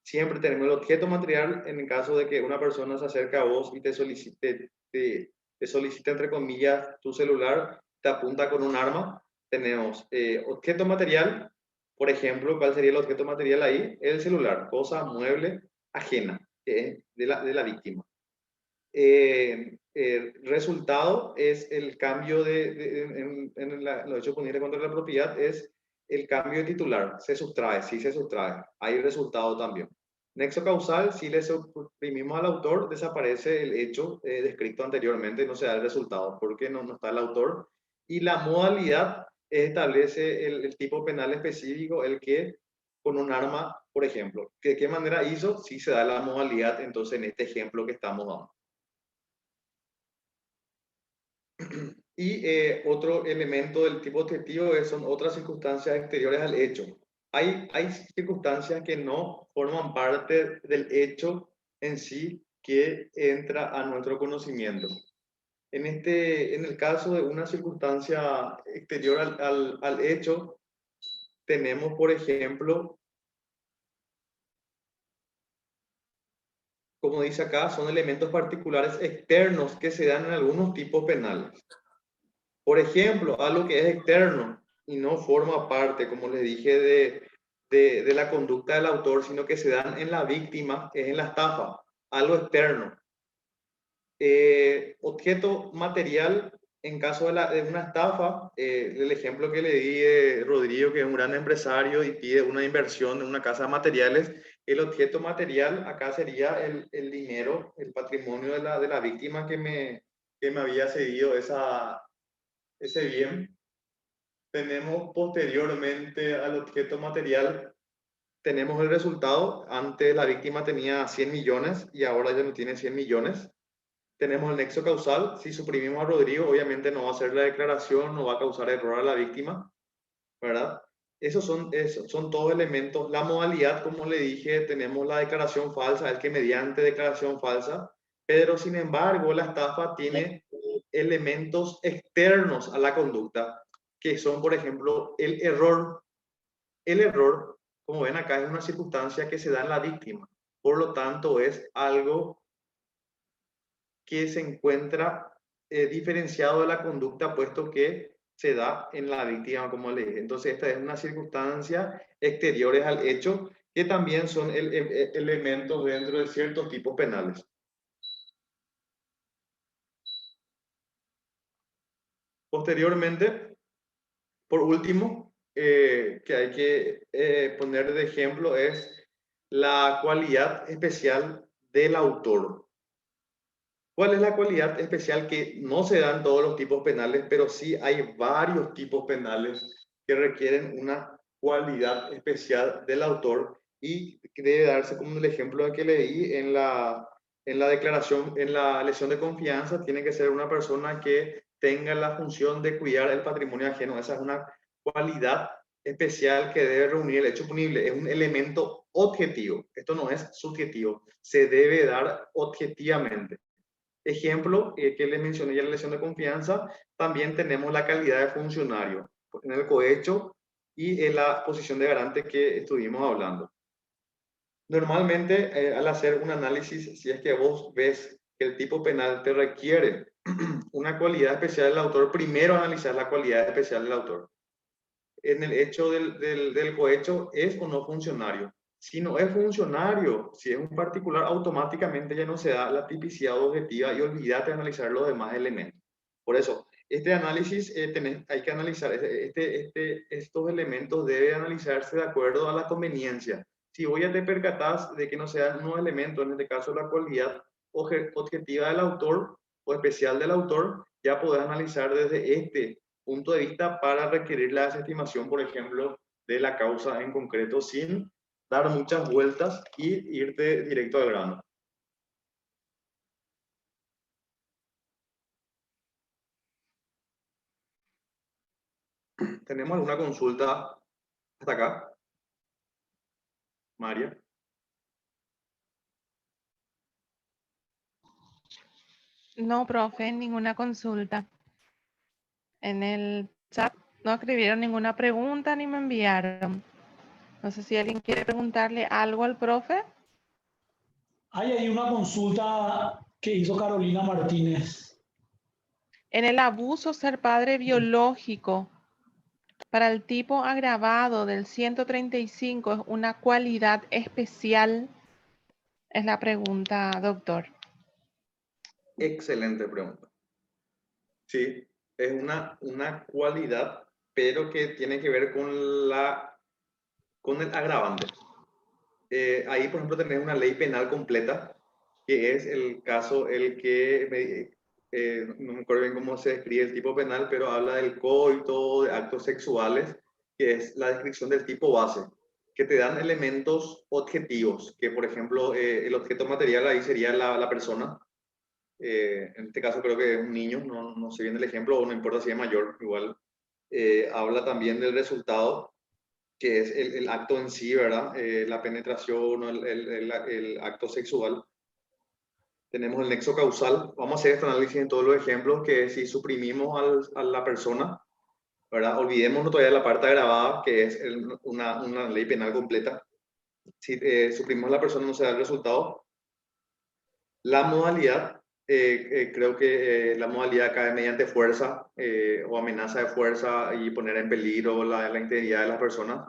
B: Siempre tenemos el objeto material en el caso de que una persona se acerque a vos y te solicite, entre comillas, tu celular, te apunta con un arma. Tenemos objeto material, por ejemplo, ¿cuál sería el objeto material ahí? El celular, cosa, mueble, ajena, de la víctima. Resultado es el cambio en los hechos punibles contra la propiedad, es el cambio de titular, se sustrae, sí se sustrae, hay resultado también. Nexo causal, si le suprimimos al autor, desaparece el hecho descrito anteriormente, no se da el resultado, porque no está el autor. Y la modalidad establece el tipo penal específico, el que con un arma, por ejemplo. ¿De qué manera hizo? Sí se da la modalidad, entonces en este ejemplo que estamos dando. Y otro elemento del tipo objetivo son otras circunstancias exteriores al hecho. Hay circunstancias que no forman parte del hecho en sí que entra a nuestro conocimiento. En el caso de una circunstancia exterior al hecho, tenemos, por ejemplo, como dice acá, son elementos particulares externos que se dan en algunos tipos penales. Por ejemplo, algo que es externo y no forma parte, como les dije, de la conducta del autor, sino que se dan en la víctima, es en la estafa, algo externo. Objeto material, en caso de una estafa, el ejemplo que le di Rodrigo, que es un gran empresario y pide una inversión en una casa de materiales, el objeto material acá sería el dinero, el patrimonio de la víctima que me había cedido ese bien. Tenemos posteriormente al objeto material, tenemos el resultado. Antes la víctima tenía 100 millones y ahora ya no tiene 100 millones. Tenemos el nexo causal. Si suprimimos a Rodrigo, obviamente no va a hacer la declaración, no va a causar error a la víctima, ¿verdad? Esos son todos elementos. La modalidad, como le dije, tenemos la declaración falsa, es que mediante declaración falsa, pero sin embargo la estafa tiene elementos externos a la conducta, que son, por ejemplo, el error. El error, como ven acá, es una circunstancia que se da en la víctima. Por lo tanto, es algo que se encuentra diferenciado de la conducta, puesto que se da en la víctima, como le dije. Entonces, esta es una circunstancia exteriores al hecho, que también son elementos dentro de ciertos tipos penales. Posteriormente, por último, que hay que poner de ejemplo es la cualidad especial del autor. ¿Cuál es la cualidad especial que no se da en todos los tipos penales, pero sí hay varios tipos penales que requieren una cualidad especial del autor y que debe darse como el ejemplo que leí en la declaración, en la lesión de confianza? Tiene que ser una persona que tenga la función de cuidar el patrimonio ajeno. Esa es una cualidad especial que debe reunir el hecho punible. Es un elemento objetivo. Esto no es subjetivo. Se debe dar objetivamente. Ejemplo que les mencioné ya en la lesión de confianza, también tenemos la calidad de funcionario en el cohecho y en la posición de garante que estuvimos hablando. Normalmente, al hacer un análisis, si es que vos ves que el tipo penal te requiere una cualidad especial del autor, primero analizar la cualidad especial del autor. En el hecho del cohecho, ¿es o no funcionario? Si no es funcionario, si es un particular, automáticamente ya no se da la tipicidad objetiva y olvídate de analizar los demás elementos. Por eso, este análisis hay que analizar, estos elementos deben analizarse de acuerdo a la conveniencia. Si voy a te percatar de que no sean unos elementos, en este caso la cualidad objetiva del autor o especial del autor, ya podés analizar desde este punto de vista para requerir la desestimación, por ejemplo, de la causa en concreto, sin dar muchas vueltas y irte directo al grano. ¿Tenemos alguna consulta hasta acá? María.
A: No, profe, ninguna consulta. En el chat no escribieron ninguna pregunta ni me enviaron. No sé si alguien quiere preguntarle algo al profe.
F: Hay ahí una consulta que hizo Carolina Martínez.
A: En el abuso ser padre biológico para el tipo agravado del 135 es una cualidad especial. Es la pregunta, doctor.
B: Excelente pregunta. Sí, es una cualidad, pero que tiene que ver con el agravante. Ahí, por ejemplo, tenés una ley penal completa, que es el caso, no me acuerdo bien cómo se describe el tipo penal, pero habla del coito, de actos sexuales, que es la descripción del tipo base, que te dan elementos objetivos, que por ejemplo, el objeto material ahí sería la persona. En este caso creo que es un niño, no sé bien el ejemplo, o no importa si es mayor, igual. Habla también del resultado, que es el acto en sí, ¿verdad? La penetración o el acto sexual. Tenemos el nexo causal. Vamos a hacer este análisis en todos los ejemplos, que si suprimimos a la persona, ¿verdad? Olvidémonos todavía de la parte agravada, que es una ley penal completa. Si suprimimos a la persona, no se da el resultado. La modalidad, creo que la modalidad cae mediante fuerza o amenaza de fuerza y poner en peligro la integridad de las personas,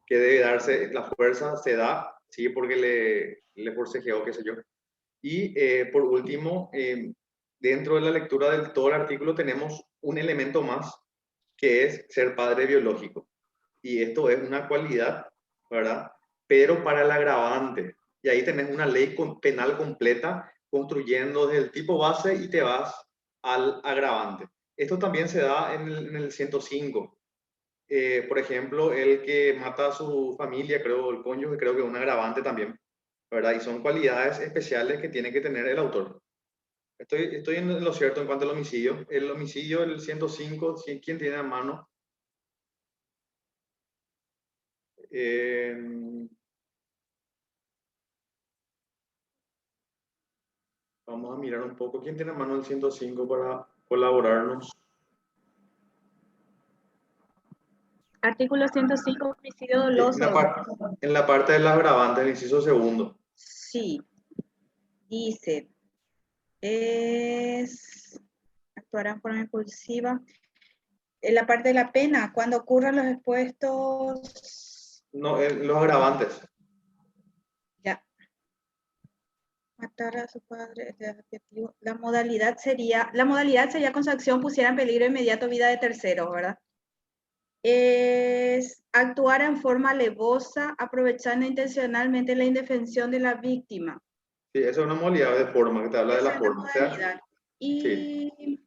B: que debe darse, la fuerza se da, sí, porque le forcejeó, qué sé yo. Y por último, dentro de la lectura del todo el artículo tenemos un elemento más, que es ser padre biológico. Y esto es una cualidad, ¿verdad? Pero para el agravante. Y ahí tenés una ley penal completa construyendo desde el tipo base y te vas al agravante. Esto también se da en el 105. Por ejemplo, el que mata a su familia, creo, el cónyuge, creo que es un agravante también, ¿verdad? Y son cualidades especiales que tiene que tener el autor. Estoy en lo cierto en cuanto al homicidio. El homicidio, el 105, ¿quién tiene a mano? Vamos a mirar un poco. ¿Quién tiene a mano el 105 para colaborarnos?
G: Artículo 105, homicidio
B: En
G: doloso.
B: en la parte de las agravantes, el inciso segundo.
G: Sí, dice, es actuar en forma impulsiva. En la parte de la pena, cuando ocurran los expuestos...
B: No, los agravantes.
G: Ya. Matar a su padre, la modalidad sería con su acción pusiera en peligro inmediato vida de terceros, ¿verdad? Es actuar en forma alevosa, aprovechando intencionalmente la indefensión de la víctima.
B: Sí, esa es una modalidad de forma, que te habla de la forma. O sea,
G: y
B: sí.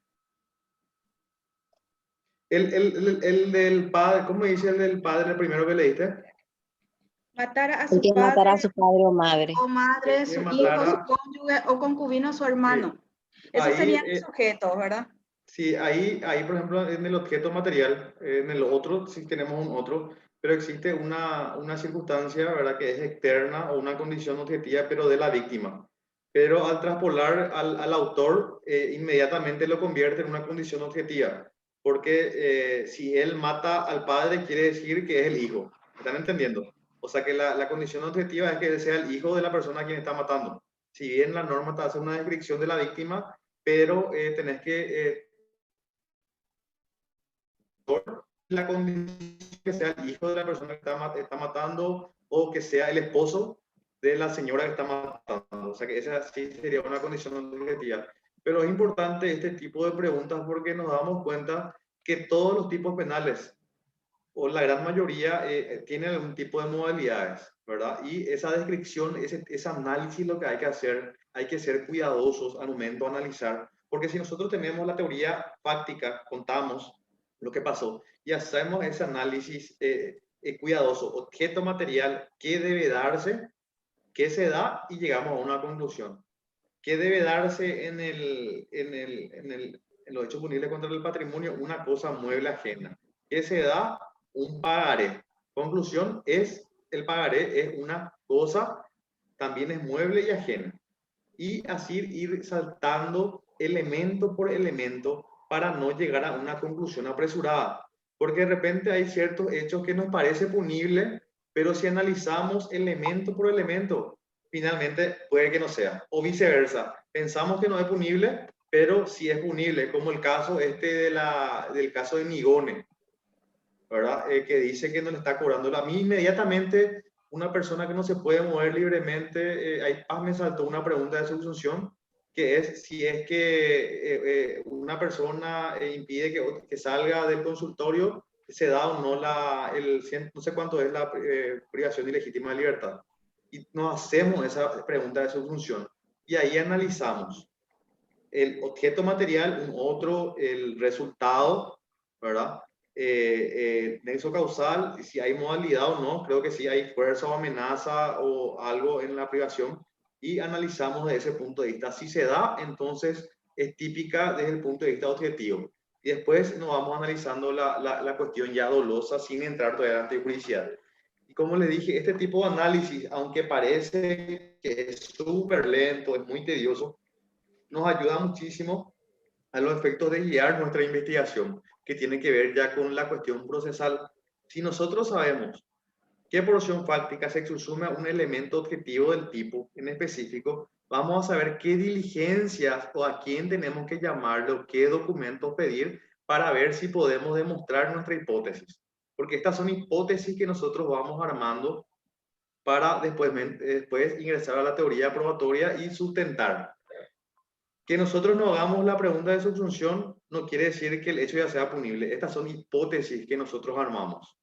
B: El del padre, ¿cómo dice el del padre, el primero que leíste?
G: Matar a su
H: que
G: padre,
H: matar a su padre o madre.
G: o madre, su hijo, su cónyuge o concubino, su hermano. Sí. Esos serían los sujetos, ¿verdad?
B: Sí, ahí, por ejemplo, en el objeto material, en el otro, sí tenemos un otro, pero existe una circunstancia, ¿verdad?, que es externa o una condición objetiva, pero de la víctima. Pero al traspolar al autor, inmediatamente lo convierte en una condición objetiva, porque si él mata al padre, quiere decir que es el hijo. ¿Están entendiendo? O sea que la condición objetiva es que sea el hijo de la persona a quien está matando. Si bien la norma te hace una descripción de la víctima, pero tenés que la condición que sea el hijo de la persona que está matando o que sea el esposo de la señora que está matando. O sea que esa sí sería una condición objetiva. Pero es importante este tipo de preguntas porque nos damos cuenta que todos los tipos penales, o la gran mayoría, tienen algún tipo de modalidades, ¿verdad? Y esa descripción, ese análisis, lo que hay que ser cuidadosos al momento de analizar, porque si nosotros tenemos la teoría fáctica, contamos lo que pasó y hacemos ese análisis cuidadoso, objeto material, qué debe darse, qué se da y llegamos a una conclusión. ¿Qué debe darse en los hechos punibles contra el patrimonio? Una cosa mueble ajena. ¿Qué se da? Un pagaré. Conclusión es, el pagaré es una cosa, también es mueble y ajena. Y así ir saltando elemento por elemento para no llegar a una conclusión apresurada. Porque de repente hay ciertos hechos que nos parece punible, pero si analizamos elemento por elemento, finalmente puede que no sea. O viceversa, pensamos que no es punible, pero sí es punible, como el caso del caso de Migone, ¿verdad? Que dice que no le está cobrando. A mí inmediatamente, una persona que no se puede mover libremente, ahí me saltó una pregunta de subsunción, que es si es que una persona impide que salga del consultorio, se da o no no sé cuánto es la privación ilegítima de libertad. Y nos hacemos esa pregunta de subsunción. Y ahí analizamos el objeto material, el resultado, ¿verdad? Nexo causal, si hay modalidad o no, creo que sí hay fuerza o amenaza o algo en la privación, y analizamos desde ese punto de vista. Si se da, entonces es típica desde el punto de vista objetivo. Y después nos vamos analizando la cuestión ya dolosa sin entrar todavía en la antijudicial. Y como le dije, este tipo de análisis, aunque parece que es súper lento, es muy tedioso, nos ayuda muchísimo a los efectos de guiar nuestra investigación, que tiene que ver ya con la cuestión procesal. Si nosotros sabemos qué porción fáctica se subsume a un elemento objetivo del tipo en específico, vamos a saber qué diligencias o a quién tenemos que llamarle o qué documentos pedir para ver si podemos demostrar nuestra hipótesis. Porque estas son hipótesis que nosotros vamos armando para después ingresar a la teoría probatoria y sustentar. Que nosotros no hagamos la pregunta de subsunción no quiere decir que el hecho ya sea punible. Estas son hipótesis que nosotros armamos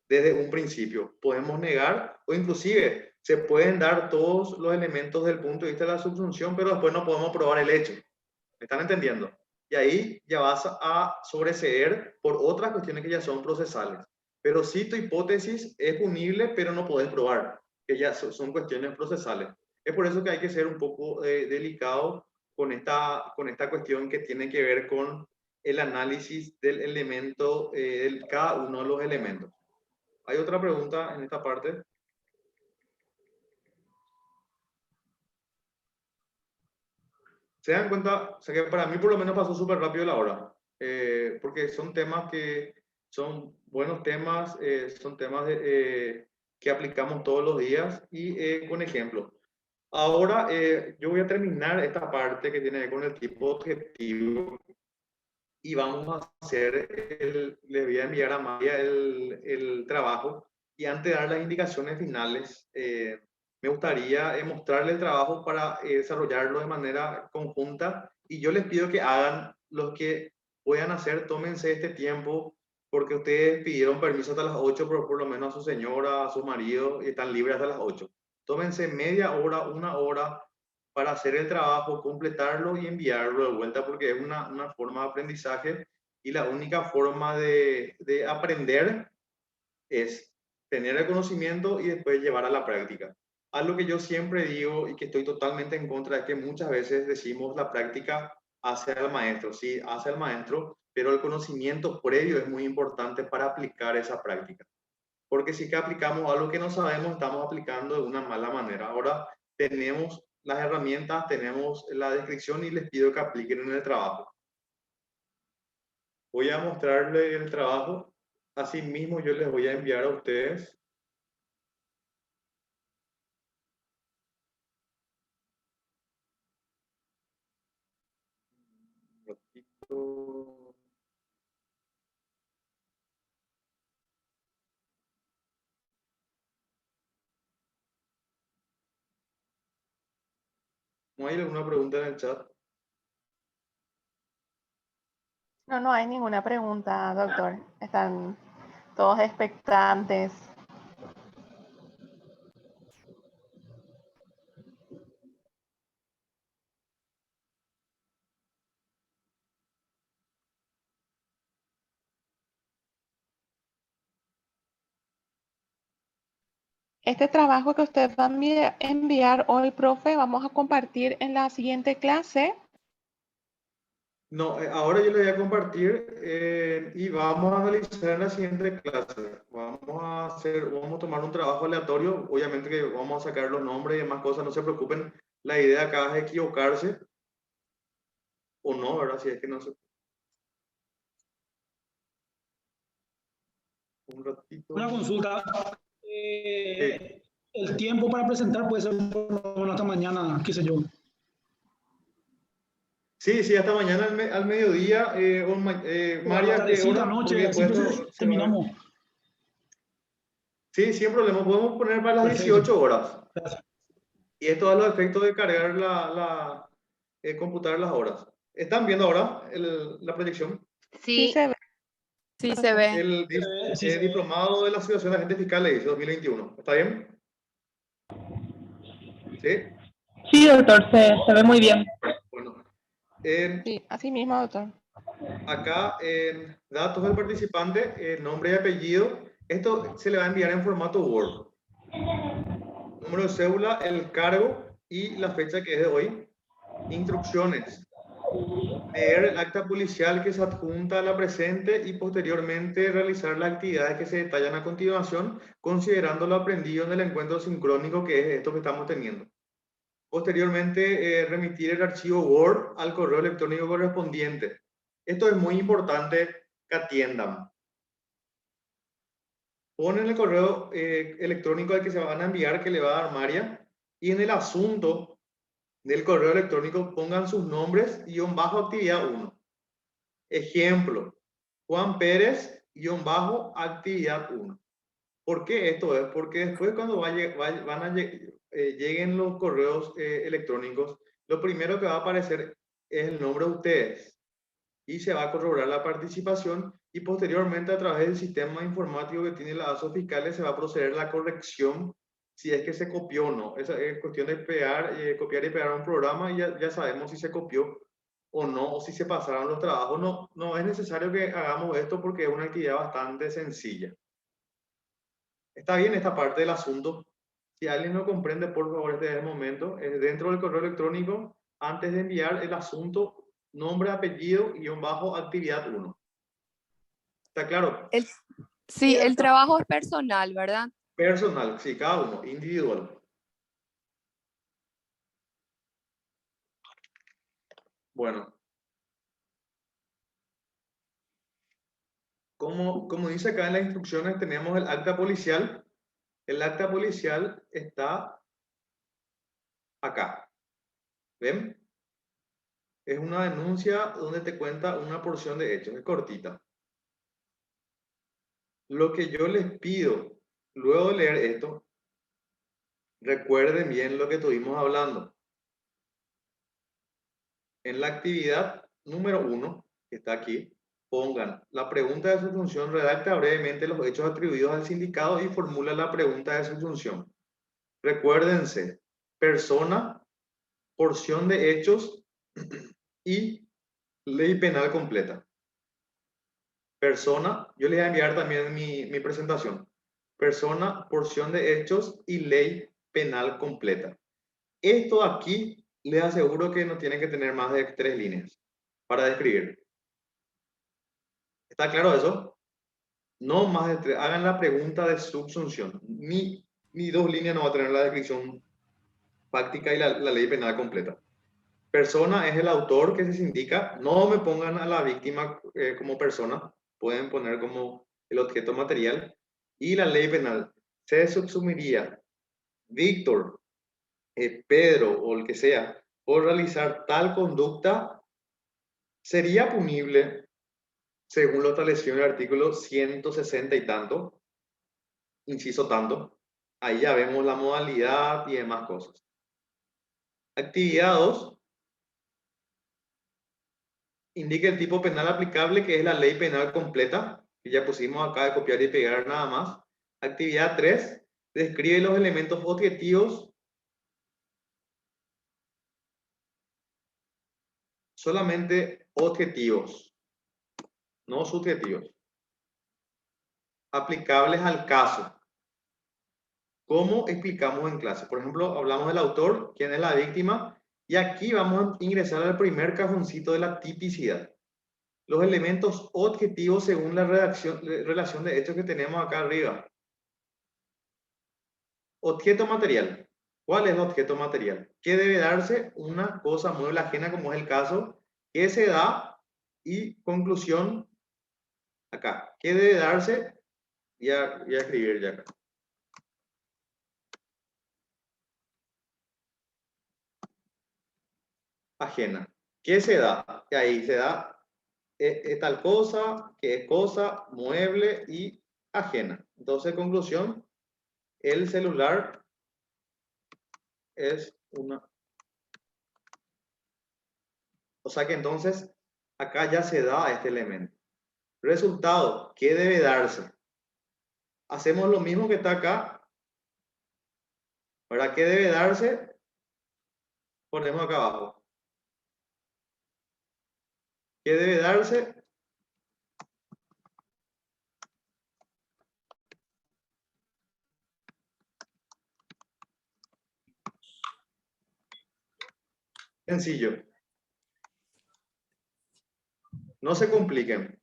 B: desde un principio. Podemos negar o inclusive se pueden dar todos los elementos desde el punto de vista de la subsunción, pero después no podemos probar el hecho. ¿Me están entendiendo? Y ahí ya vas a sobreseer por otras cuestiones que ya son procesales. Pero si tu hipótesis es punible, pero no podés probar, que ya son cuestiones procesales. Es por eso que hay que ser un poco delicado con esta cuestión que tiene que ver con el análisis del elemento, de cada uno de los elementos. ¿Hay otra pregunta en esta parte? Se dan cuenta, o sea que para mí por lo menos pasó súper rápido la hora, porque son temas que son buenos temas, son temas que aplicamos todos los días y con ejemplos. Ahora yo voy a terminar esta parte que tiene que ver con el tipo objetivo y vamos a hacer, les voy a enviar a Maya el trabajo y antes de dar las indicaciones finales, me gustaría mostrarle el trabajo para desarrollarlo de manera conjunta y yo les pido que hagan los que puedan hacer, tómense este tiempo porque ustedes pidieron permiso hasta las 8, pero por lo menos a su señora, a su marido, y están libres hasta las 8. Tómense media hora, una hora para hacer el trabajo, completarlo y enviarlo de vuelta porque es una forma de aprendizaje y la única forma de aprender es tener el conocimiento y después llevar a la práctica. Algo que yo siempre digo y que estoy totalmente en contra es que muchas veces decimos la práctica hace al maestro, sí, hace al maestro, pero el conocimiento previo es muy importante para aplicar esa práctica. Porque si que aplicamos algo que no sabemos, estamos aplicando de una mala manera. Ahora tenemos las herramientas, tenemos la descripción y les pido que apliquen en el trabajo. Voy a mostrarles el trabajo. Asimismo, yo les voy a enviar a ustedes ¿No hay alguna pregunta en el chat?
A: No, no hay ninguna pregunta, doctor. Están todos expectantes. Este trabajo que usted va a enviar hoy, profe, vamos a compartir en la siguiente clase.
B: No, ahora yo le voy a compartir y vamos a analizar en la siguiente clase. Vamos a tomar un trabajo aleatorio. Obviamente que vamos a sacar los nombres y demás cosas, no se preocupen. La idea acá es equivocarse o no, ¿verdad? Si es que no se... Un ratito.
F: Una consulta.
B: Sí.
F: El tiempo para presentar puede ser por lo menos hasta mañana, qué sé yo.
B: Sí, hasta mañana al mediodía, María, ¿qué
F: Tardecita,
B: hora? Porque
F: noche, así
B: después
F: pues
B: esto se va...
F: terminamos.
B: Sí, sin problema, podemos poner para las
F: Perfecto.
B: 18 horas.
F: Gracias.
B: Y esto da los efectos de cargar computar las horas. ¿Están viendo ahora la proyección?
A: Sí
E: Sí,
A: se ve.
C: Sí, se ve.
B: El
F: Sí, sí.
B: diplomado de la Asociación de Agentes Fiscales dice 2021. ¿Está bien? ¿Sí?
H: Sí, doctor, se ve muy bien.
B: Bueno.
A: Sí, así mismo, doctor.
B: Acá, datos del participante, nombre y apellido. Esto se le va a enviar en formato Word. Número de cédula, el cargo y la fecha que es de hoy. Instrucciones. Leer el acta policial que se adjunta a la presente y posteriormente realizar las actividades que se detallan a continuación, considerando lo aprendido en el encuentro sincrónico que es esto que estamos teniendo. Posteriormente, remitir el archivo Word al correo electrónico correspondiente. Esto es muy importante que atiendan. Ponen el correo electrónico al que se van a enviar, que le va a dar María, y en el asunto del correo electrónico pongan sus nombres _ actividad 1. Ejemplo, Juan Pérez actividad 1. ¿Por qué esto es? Porque después cuando lleguen los correos electrónicos, lo primero que va a aparecer es el nombre de ustedes y se va a corroborar la participación y posteriormente a través del sistema informático que tiene la ASO Fiscales se va a proceder a la corrección si es que se copió o no. Esa es cuestión de copiar y pegar un programa y ya sabemos si se copió o no, o si se pasaron los trabajos. No es necesario que hagamos esto porque es una actividad bastante sencilla. Está bien esta parte del asunto. Si alguien no comprende, por favor, este es el momento. Dentro del correo electrónico, antes de enviar el asunto, nombre, apellido, _ actividad 1. ¿Está claro?
C: Sí, el trabajo es personal, ¿verdad?
B: Personal, sí, cada uno, individual. Bueno. Como dice acá en las instrucciones, tenemos el acta policial. El acta policial está acá. ¿Ven? Es una denuncia donde te cuenta una porción de hechos, es cortita. Lo que yo les pido, luego de leer esto, recuerden bien lo que estuvimos hablando. En la actividad número 1, que está aquí, pongan la pregunta de su función, redacta brevemente los hechos atribuidos al sindicado y formula la pregunta de su función. Recuérdense, persona, porción de hechos y ley penal completa. Persona, yo les voy a enviar también mi presentación. Persona, porción de hechos y ley penal completa. Esto aquí les aseguro que no tienen que tener más de 3 líneas para describir. ¿Está claro eso? No más de 3. Hagan la pregunta de subsunción. Ni 2 líneas no va a tener la descripción fáctica y la ley penal completa. Persona es el autor que se indica. No me pongan a la víctima como persona. Pueden poner como el objeto material. Y la ley penal. Se subsumiría Víctor, Pedro o el que sea, por realizar tal conducta, sería punible según lo establecido en el artículo 160 y tanto, inciso tanto. Ahí ya vemos la modalidad y demás cosas. Actividad 2. Indica el tipo penal aplicable, que es la ley penal completa, que ya pusimos acá de copiar y pegar nada más. Actividad 3. Describe los elementos objetivos. Solamente objetivos, no subjetivos. Aplicables al caso. ¿Cómo explicamos en clase? Por ejemplo, hablamos del autor, quién es la víctima, y aquí vamos a ingresar al primer cajoncito de la tipicidad. Los elementos objetivos según la relación de hechos que tenemos acá arriba. Objeto material. ¿Cuál es el objeto material? Que debe darse una cosa mueble ajena, como es el caso qué se da y conclusión acá. ¿Qué debe darse? Voy a escribir ya acá. Ajena. ¿Qué se da? Que ahí se da tal cosa, que es cosa, mueble y ajena. Entonces, conclusión, el celular es una... O sea que entonces, acá ya se da este elemento. Resultado, ¿qué debe darse? Hacemos lo mismo que está acá. ¿Para qué debe darse? Ponemos acá abajo. ¿Qué debe darse? Sencillo. No se compliquen.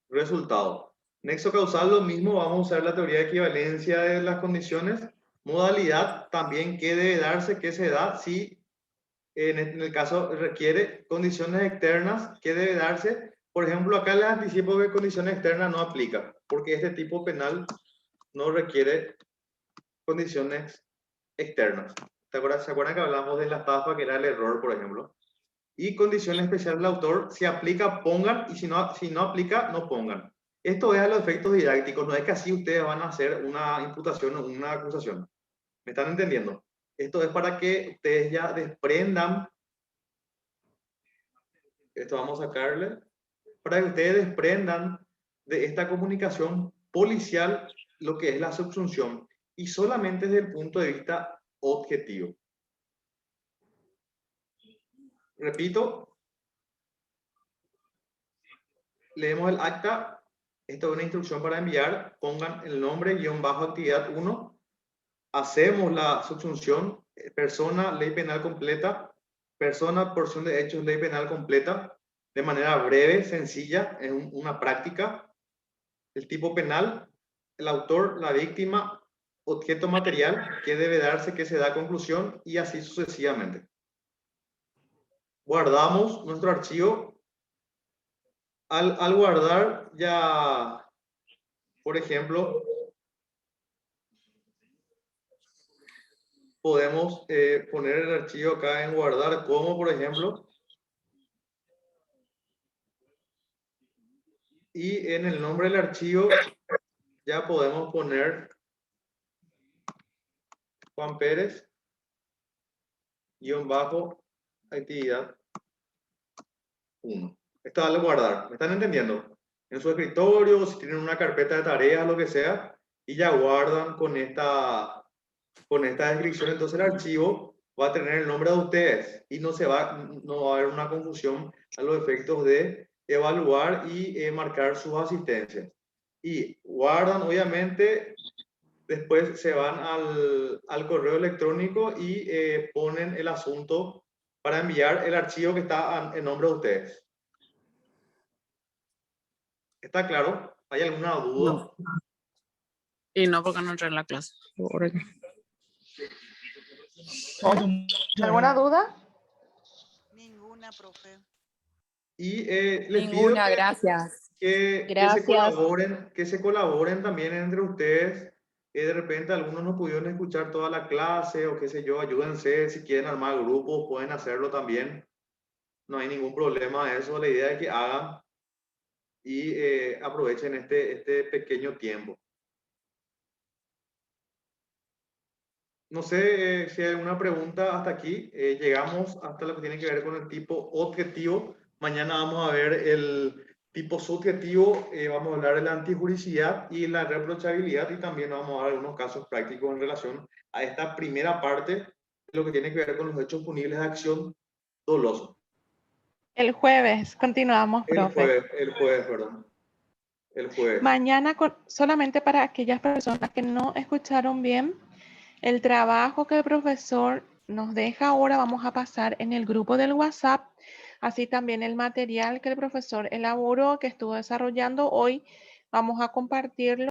B: Resultado. Nexo causal, lo mismo, vamos a usar la teoría de equivalencia de las condiciones. Modalidad, también qué debe darse, qué se da, si en el caso requiere condiciones externas, qué debe darse. Por ejemplo, acá les anticipo que condiciones externas no aplica, porque este tipo penal no requiere condiciones externas. ¿Se acuerdan que hablamos de la estafa, que era el error, por ejemplo? Y condición especial del autor, si aplica, pongan, y si no aplica, no pongan. Esto es a los efectos didácticos, no es que así ustedes van a hacer una imputación o una acusación. ¿Me están entendiendo? Esto es para que ustedes ya desprendan, esto vamos a sacarle, para que ustedes desprendan de esta comunicación policial lo que es la subsunción, y solamente desde el punto de vista objetivo. Repito, leemos el acta. Esto es una instrucción para enviar. Pongan el nombre _actividad 1. Hacemos la subsunción. Persona, ley penal completa. Persona, porción de hechos, ley penal completa. De manera breve, sencilla, en una práctica. El tipo penal, el autor, la víctima, objeto material, que debe darse, que se da conclusión, y así sucesivamente. Guardamos nuestro archivo. Al guardar ya, por ejemplo, podemos poner el archivo acá en guardar como, por ejemplo, y en el nombre del archivo ya podemos poner Juan Pérez _actividad 1. Esto es al guardar. ¿Me están entendiendo? En su escritorio, si tienen una carpeta de tareas, lo que sea, y ya guardan con esta descripción, entonces el archivo va a tener el nombre de ustedes y no va a haber una confusión a los efectos de evaluar y marcar sus asistencias. Y guardan, obviamente, después se van al correo electrónico y ponen el asunto para enviar el archivo que está en nombre de ustedes. ¿Está claro? ¿Hay alguna duda?
I: No. Y no, porque no entré en la clase.
A: ¿Alguna duda?
J: Ninguna, profe.
B: Y les
C: Ninguna,
B: pido
C: gracias.
B: que se colaboren también entre ustedes. De repente algunos no pudieron escuchar toda la clase o qué sé yo, ayúdense. Si quieren armar grupos, pueden hacerlo también. No hay ningún problema de eso. La idea es que hagan y aprovechen este pequeño tiempo. No sé si hay alguna pregunta hasta aquí. Llegamos hasta lo que tiene que ver con el tipo objetivo. Mañana vamos a ver el tipo subjetivo. Vamos a hablar de la antijuricidad y la reprochabilidad, y también vamos a dar algunos casos prácticos en relación a esta primera parte de lo que tiene que ver con los hechos punibles de acción dolosa.
A: El jueves continuamos, profe.
B: El jueves, perdón. El jueves.
A: Mañana, solamente para aquellas personas que no escucharon bien, el trabajo que el profesor nos deja ahora vamos a pasar en el grupo del WhatsApp, así también el material que el profesor elaboró, que estuvo desarrollando hoy, vamos a compartirlo.